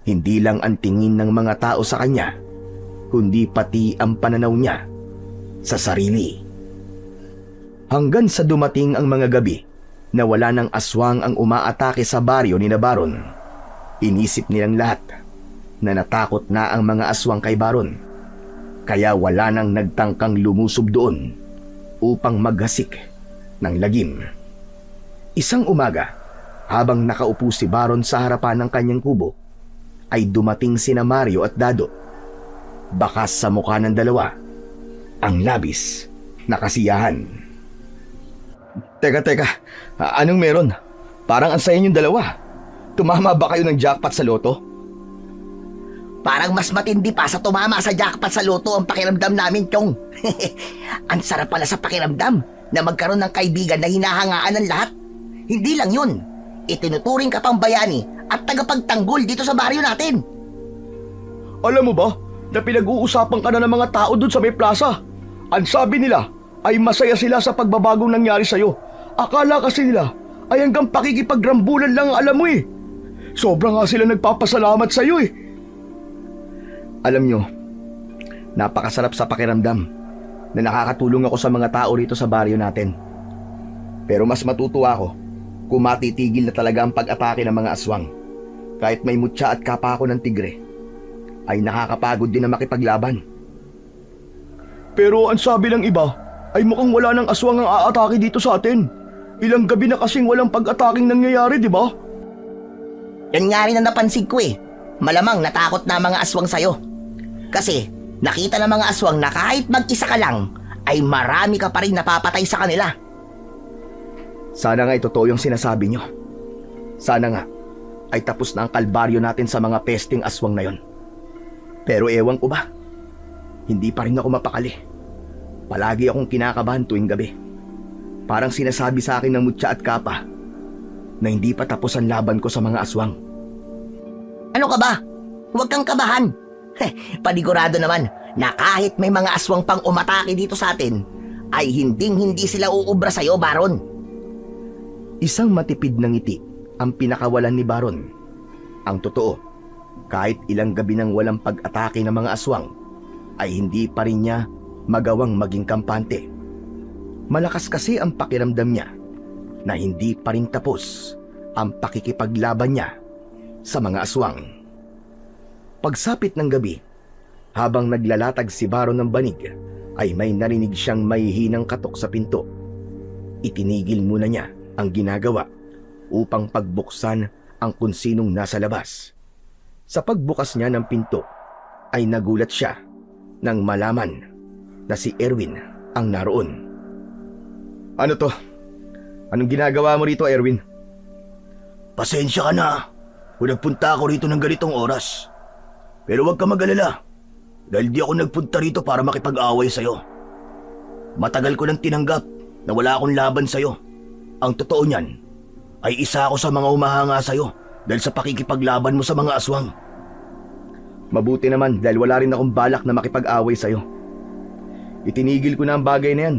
Hindi lang ang tingin ng mga tao sa kanya, kundi pati ang pananaw niya sa sarili. Hanggang sa dumating ang mga gabi na wala ng aswang ang umaatake sa baryo ni na Baron. Inisip nilang lahat na natakot na ang mga aswang kay Baron, kaya wala nang nagtangkang lumusob doon upang maghasik ng lagim. Isang umaga, habang nakaupo si Baron sa harapan ng kanyang kubo, ay dumating sina Mario at Dado. Bakas sa mukha ng dalawa ang labis na kasiyahan. Teka, anong meron? Parang ang saya niyong dalawa. Tumama ba kayo ng jackpot sa loto? Parang mas matindi pa sa tumama sa jackpot sa loto ang pakiramdam namin, Chong. Ang sarap pala sa pakiramdam na magkaroon ng kaibigan na hinahangaan ng lahat. Hindi lang yun, itinuturing ka pang bayani at tagapagtanggol dito sa baryo natin. Alam mo ba na pinag-uusapan ka na ng mga tao doon sa may plaza? Ang sabi nila ay masaya sila sa pagbabagong nangyari sa'yo. Akala kasi nila ay hanggang pakikipagrambulan lang ang alam mo eh. Sobra nga sila nagpapasalamat sa'yo eh. Alam nyo, napakasarap sa pakiramdam na nakakatulong ako sa mga tao rito sa baryo natin. Pero mas matutuwa ako kung matitigil na talaga ang pag-atake ng mga aswang. Kahit may mutya at kapa ako ng tigre, ay nakakapagod din na makipaglaban. Pero ang sabi ng iba ay mukhang wala ng aswang ang aatake dito sa atin. Ilang gabi na kasing walang pag-ataking nangyayari, di ba? Yan nga rin ang napansin ko eh. Malamang natakot na mga aswang sa'yo. Kasi nakita ng mga aswang na kahit mag-isa ka lang, ay marami ka pa rin napapatay sa kanila. Sana nga totoo yung sinasabi nyo. Sana nga ay tapos na ang kalbaryo natin sa mga pesting aswang na yon. Pero ewan ko ba, hindi pa rin ako mapakali. Palagi akong kinakabahan tuwing gabi. Parang sinasabi sa akin ng mutya at kapa na hindi pa tapos ang laban ko sa mga aswang. Ano ka ba? Huwag kang kabahan. Panigurado naman na kahit may mga aswang pang umatake dito sa atin, ay hinding-hindi sila uubra sa'yo, Baron. Isang matipid na ngiti ang pinakawalan ni Baron. Ang totoo, kahit ilang gabi nang walang pag-atake ng mga aswang, ay hindi pa rin niya magawang maging kampante. Malakas kasi ang pakiramdam niya na hindi pa rin tapos ang pakikipaglaban niya sa mga aswang. Pagsapit ng gabi, habang naglalatag si Baron ng banig, ay may narinig siyang mahihinang katok sa pinto. Itinigil muna niya ang ginagawa upang pagbuksan ang kung sinong nasa labas. Sa pagbukas niya ng pinto, ay nagulat siya nang malaman na si Erwin ang naroon. Ano to? Anong ginagawa mo rito, Erwin? Pasensya ka na kung nagpunta ako rito ng ganitong oras. Pero huwag ka mag-alala, dahil di ako nagpunta rito para makipag-away sa'yo. Matagal ko nang tinanggap na wala akong laban sa'yo. Ang totoo niyan ay isa ako sa mga humahanga sa'yo dahil sa pakikipaglaban mo sa mga aswang. Mabuti naman dahil wala rin akong balak na makipag-away sa'yo. Itinigil ko na ang bagay na yan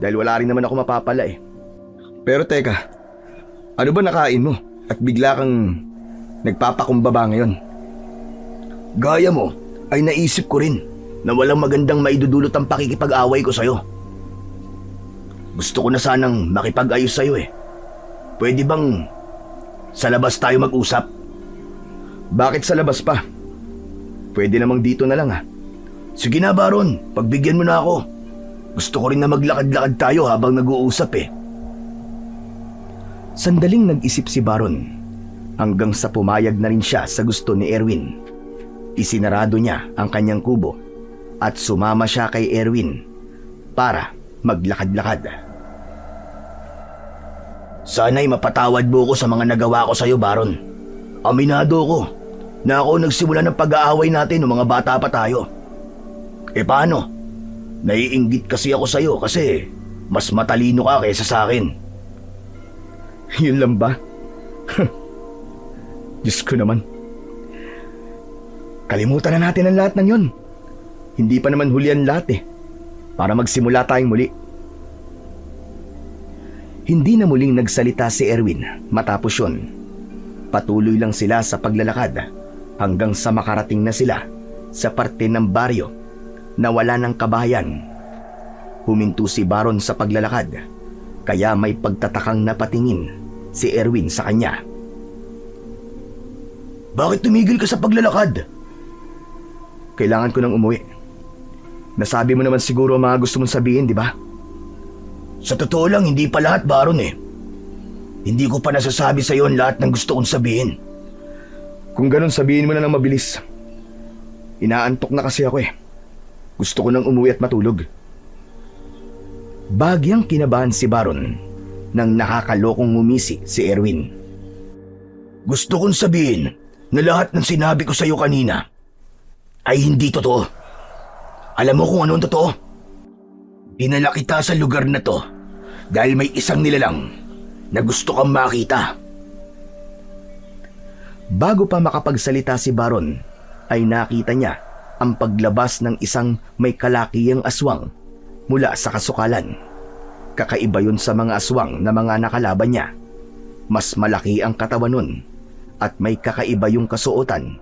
dahil wala rin naman ako mapapala eh. Pero teka, Ano ba nakain mo at bigla kang nagpapakumbaba ngayon? Gaya mo, ay naisip ko rin na walang magandang maidudulot ang pakikipag-away ko sa'yo. Gusto ko na sanang makipag-ayos sa'yo eh. Pwede bang sa labas tayo mag-usap? Bakit sa labas pa? Pwede namang dito na lang Sige na, Baron, pagbigyan mo na ako. Gusto ko rin na maglakad-lakad tayo habang nag-uusap eh. Sandaling nag-isip si Baron hanggang sa pumayag na rin siya sa gusto ni Erwin. Isinarado niya ang kanyang kubo at sumama siya kay Erwin para maglakad-lakad. Sana'y mapatawad mo ko sa mga nagawa ko sa'yo, Baron. Aminado ko na ako nagsimula ng pag-aaway natin nung mga bata pa tayo. E paano? Naiinggit kasi ako sa'yo kasi mas matalino ka kaysa sa akin. Yun lang ba? Diyos ko naman. Kalimutan na natin ang lahat ng yun. Hindi pa naman huli ang lahat para magsimula tayong muli. Hindi na muling nagsalita si Erwin matapos yun. Patuloy lang sila sa paglalakad hanggang sa makarating na sila sa parte ng baryo na wala ng kabahayan. Huminto si Baron sa paglalakad kaya may pagtatakang napatingin si Erwin sa kanya. Bakit tumigil ka sa paglalakad? Kailangan ko nang umuwi. Nasabi mo naman siguro ang mga gusto mong sabihin, di ba? Sa totoo lang, hindi pa lahat, Baron eh. Hindi ko pa nasasabi sa iyo ang lahat ng gusto kong sabihin. Kung ganun, sabihin mo na lang mabilis. Inaantok na kasi ako Gusto ko nang umuwi at matulog. Bagyang kinabahan si Baron nang nakakalokong ngumisi si Erwin. Gusto kong sabihin na lahat ng sinabi ko sa iyo kanina ay hindi totoo. Alam mo kung ano ang totoo? Dinala kita sa lugar na to dahil may isang nilalang na gusto kang makita. Bago pa makapagsalita si Baron, ay nakita niya ang paglabas ng isang may kalakiyang aswang mula sa kasukalan. Kakaiba yun sa mga aswang na mga nakalaban niya. Mas malaki ang katawan nun at may kakaiba yung kasuotan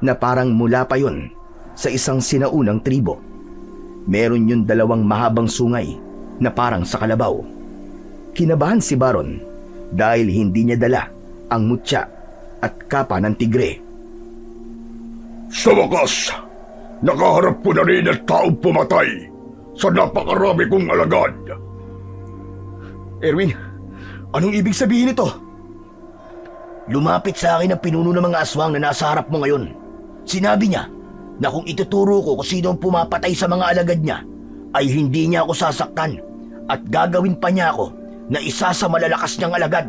na parang mula pa yun sa isang sinaunang tribo. Meron yung dalawang mahabang sungay na parang sa kalabaw. Kinabahan si Baron dahil hindi niya dala ang mutya at kapa ng tigre. Sa wakas, nakaharap ko na rin ang taong pumatay sa napakarami kong alagad. Erwin, anong ibig sabihin nito? Lumapit sa akin ang pinuno ng mga aswang na nasa harap mo ngayon. Sinabi niya na kung ituturo ko kung sino ang pumapatay sa mga alagad niya, ay hindi niya ako sasaktan at gagawin pa niya ako na isa sa malalakas niyang alagad.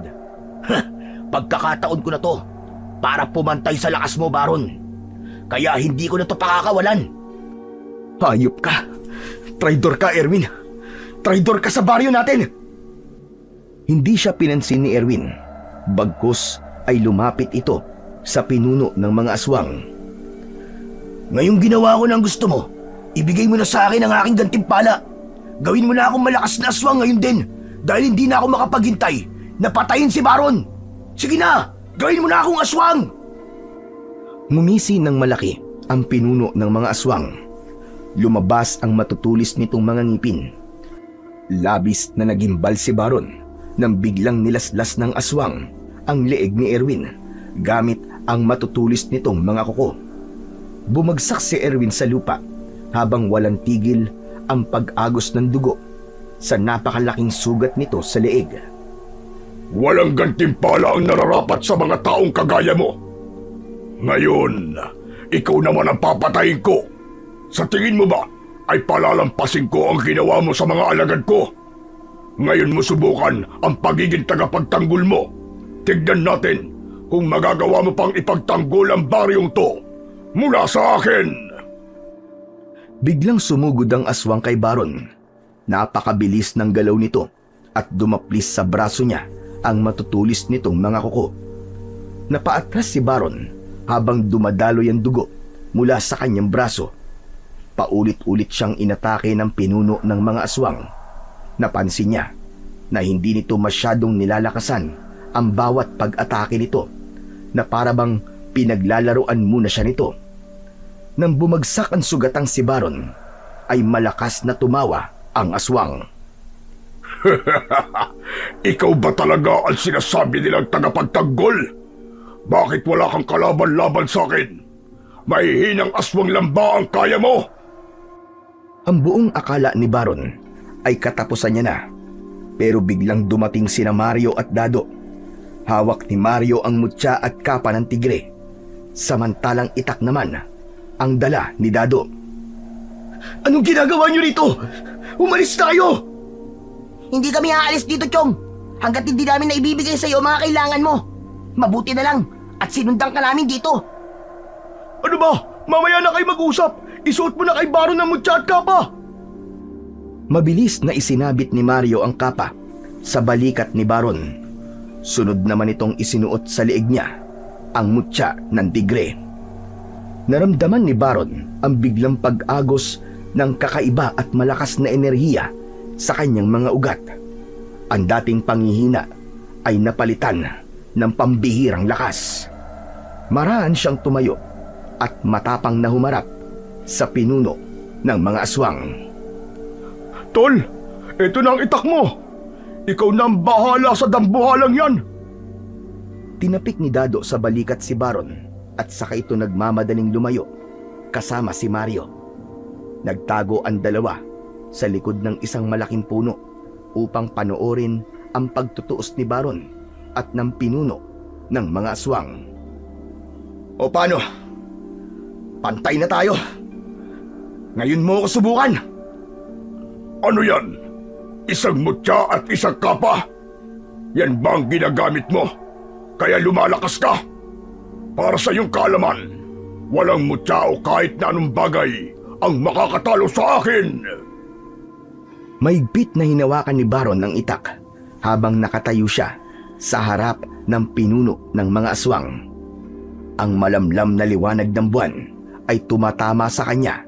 Pagkakataon ko na to para pumantay sa lakas mo, Baron. Kaya hindi ko na to pakakawalan. Hayop ka! Traidor ka, Erwin! Traidor ka sa baryo natin! Hindi siya pinansin ni Erwin. Bagkus ay lumapit ito sa pinuno ng mga aswang. Ngayong ginawa ko ng gusto mo, ibigay mo na sa akin ang aking gantimpala. Gawin mo na akong malakas na aswang ngayon din dahil hindi na ako makapaghintay na patayin si Baron. Sige na, gawin mo na akong aswang! Ngumisi ng malaki ang pinuno ng mga aswang. Lumabas ang matutulis nitong mga ngipin. Labis na nagimbal si Baron nang biglang nilaslas ng aswang ang leeg ni Erwin gamit ang matutulis nitong mga kuko. Bumagsak si Erwin sa lupa habang walang tigil ang pag-agos ng dugo sa napakalaking sugat nito sa leeg. Walang gantimpala ang nararapat sa mga taong kagaya mo. Ngayon, ikaw naman ang papatayin ko. Sa tingin mo ba ay palalampasin ko ang ginawa mo sa mga alagad ko? Ngayon mo subukan ang pagiging tagapagtanggol mo. Tignan natin kung magagawa mo pang ipagtanggol ang baryong to mula sa akin. Biglang sumugod ang aswang kay Baron. Napakabilis ng galaw nito at dumaplis sa braso niya ang matutulis nitong mga kuko. Napaatras si Baron habang dumadaloy ang dugo mula sa kanyang braso. Paulit-ulit siyang inatake ng pinuno ng mga aswang. Napansin niya na hindi nito masyadong nilalakasan ang bawat pag-atake nito na parabang pinaglalaruan muna siya nito. Nang bumagsak ang sugatang si Baron, ay malakas na tumawa ang aswang. Ikaw ba talaga ang sinasabi nilang tagapagtanggol? Bakit wala kang kalaban-laban sa akin? Mahihinang aswang lang ba ang kaya mo? Ang buong akala ni Baron ay katapusan niya na. Pero biglang dumating sina Mario at Dado. Hawak ni Mario ang mutya at kapa ng tigre. Samantalang Itak naman ang dala ni Dado. Anong ginagawa niyo rito? Umalis tayo! Hindi kami aalis dito, Chong. Hanggat hindi namin naibibigay sa iyo mga kailangan mo. Mabuti na lang at sinundan ka namin dito. Ano ba? Mamaya na kayo mag-usap. Isuot mo na kay Baron ng mutya at kapa. Mabilis na isinabit ni Mario ang kapa sa balikat ni Baron. Sunod naman itong isinuot sa liig niya ang mutya ng tigre. Naramdaman ni Baron ang biglang pag-agos ng kakaiba at malakas na enerhiya sa kanyang mga ugat. Ang dating panghihina ay napalitan ng pambihirang lakas. Maraan siyang tumayo at matapang na humarap sa pinuno ng mga aswang. Tol, ito na ang Itak mo. Ikaw na ang bahala sa dambuhalang yan. Tinapik ni Dado sa balikat si Baron at saka ito nagmamadaling lumayo kasama si Mario. Nagtago ang dalawa sa likod ng isang malaking puno upang panoorin ang pagtutuos ni Baron at ng pinuno ng mga aswang. O paano? Pantay na tayo. Ngayon mo ako subukan. Ano yan? Isang mutya at isang kapa? Yan ba ang ginagamit mo? Kaya lumalakas ka? Para sa iyong kaalaman, walang mutya o kahit na anong bagay ang makakatalo sa akin. Mahigpit na hinawakan ni Baron ang Itak habang nakatayo siya sa harap ng pinuno ng mga aswang. Ang malamlam na liwanag ng buwan ay tumatama sa kanya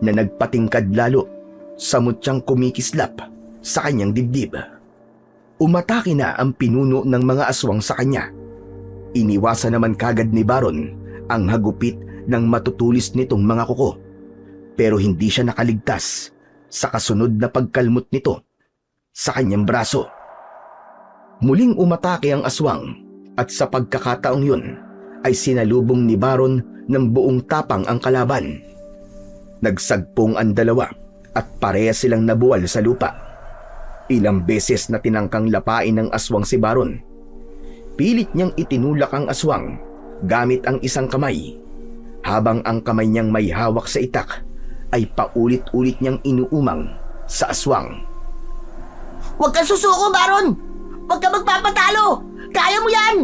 na nagpatingkad lalo sa mutyang kumikislap sa kanyang dibdib. Umatake na ang pinuno ng mga aswang sa kanya. Iniwasan naman kagad ni Baron ang hagupit ng matutulis nitong mga kuko, pero hindi siya nakaligtas sa kasunod na pagkalmot nito sa kanyang braso. Muling umatake ang aswang at sa pagkakataong yun ay sinalubong ni Baron ng buong tapang ang kalaban. Nagsagpong ang dalawa at pareha silang nabuwal sa lupa. Ilang beses na tinangkang lapain ng aswang si Baron. Pilit niyang itinulak ang aswang gamit ang isang kamay, habang ang kamay niyang may hawak sa Itak ay paulit-ulit niyang inuumang sa aswang. Huwag kang susuko, Baron! Huwag ka magpapatalo! Kaya mo yan!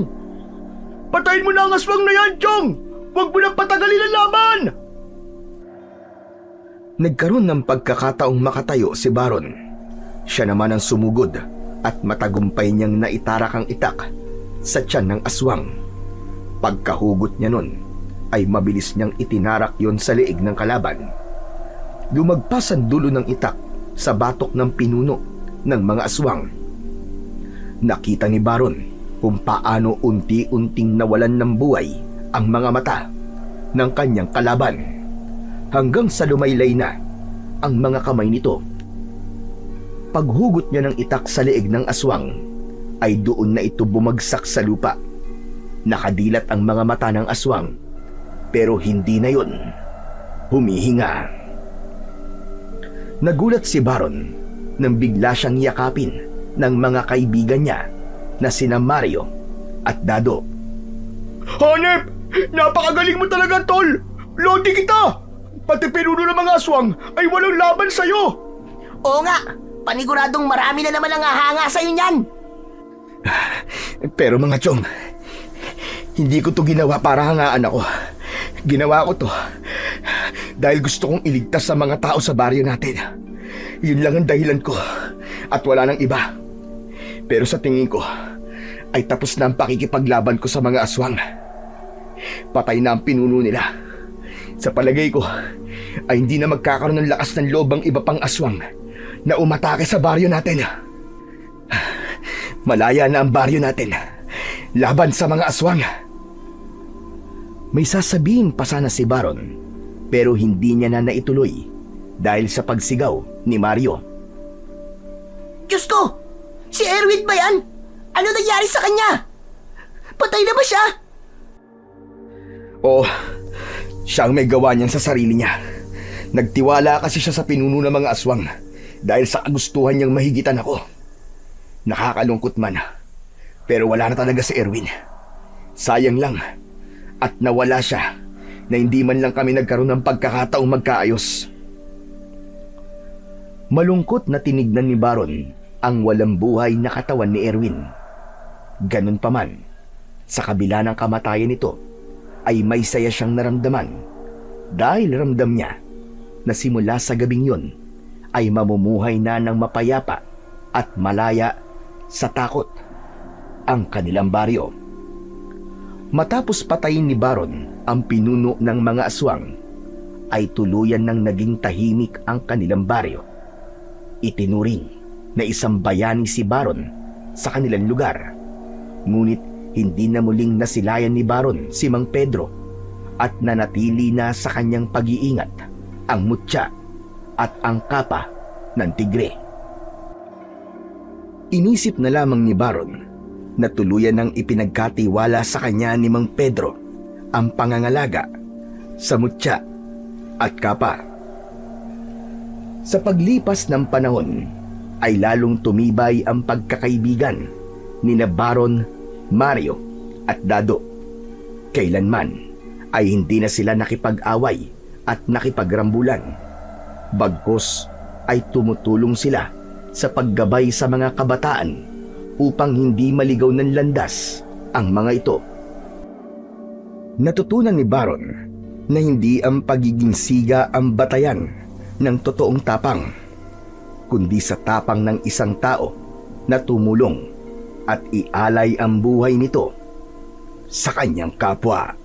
Patayin mo na ang aswang na yan, Chong! Huwag mo nang patagalin ang laban! Nagkaroon ng pagkakataong makatayo si Baron. Siya naman ang sumugod at matagumpay niyang naitarak ang Itak sa tiyan ng aswang. Pagkahugot niya nun ay mabilis niyang itinarak yon sa liig ng kalaban. Lumagpas ang dulo ng Itak sa batok ng pinuno ng mga aswang. Nakita ni Baron kung paano unti-unting nawalan ng buhay ang mga mata ng kanyang kalaban, hanggang sa lumaylay na ang mga kamay nito. Paghugot niya ng Itak sa liig ng aswang, ay doon na ito bumagsak sa lupa. Nakadilat ang mga mata ng aswang, pero hindi na yon. Humihinga. Nagulat si Baron nang bigla siyang yakapin ng mga kaibigan niya na sina Mario at Dado. Hanep! Napakagaling mo talaga, Tol! Lodi kita! Pati pinuno ng mga aswang ay walang laban sa'yo! Oo nga! Paniguradong marami na naman ang hahanga sa'yo niyan! Pero mga chong, hindi ko to ginawa para hangaan ako. Ginawa ko to dahil gusto kong iligtas sa mga tao sa baryo natin. Yun lang ang dahilan ko at wala nang iba. Pero sa tingin ko ay tapos na ang pakikipaglaban ko sa mga aswang. Patay na ang pinuno nila. Sa palagay ko ay hindi na magkakaroon ng lakas ng loob ang iba pang aswang na umatake sa baryo natin. Malaya na ang baryo natin laban sa mga aswang. May sasabihin pa sana si Baron, pero hindi niya na naituloy dahil sa pagsigaw ni Mario. Diyos ko! Si Erwin ba yan? Ano nangyari sa kanya? Patay na ba siya? Oo, siya ang may gawa niyan sa sarili niya. Nagtiwala kasi siya sa pinuno ng mga aswang dahil sa kagustuhan niyang mahigitan ako. Nakakalungkot man, pero wala na talaga si Erwin. Sayang lang, at nawala siya na hindi man lang kami nagkaroon ng pagkakataong magkaayos. Malungkot na tinignan ni Baron ang walang buhay na katawan ni Erwin. Ganun pa man, sa kabila ng kamatayan nito, ay may saya siyang naramdaman dahil ramdam niya na simula sa gabing yun ay mamumuhay na ng mapayapa at malaya sa takot ang kanilang baryo. Matapos patayin ni Baron ang pinuno ng mga aswang, ay tuluyan ng naging tahimik ang kanilang baryo. Itinuring na isang bayani si Baron sa kanilang lugar. Ngunit hindi na muling nasilayan ni Baron si Mang Pedro at nanatili na sa kanyang pag-iingat ang mutya at ang kapa ng tigre. Inisip na lamang ni Baron na tuluyan ng ipinagkatiwala sa kanya ni Mang Pedro ang pangangalaga sa mutya at kapa. Sa paglipas ng panahon ay lalong tumibay ang pagkakaibigan ni na Baron, Mario at Dado. Kailanman ay hindi na sila nakipag-away at nakipagrambulan. Bagkus ay tumutulong sila sa paggabay sa mga kabataan upang hindi maligaw ng landas ang mga ito. Natutunan ni Baron na hindi ang pagiging siga ang batayan ng totoong tapang, kundi sa tapang ng isang tao na tumulong at ialay ang buhay nito sa kanyang kapwa.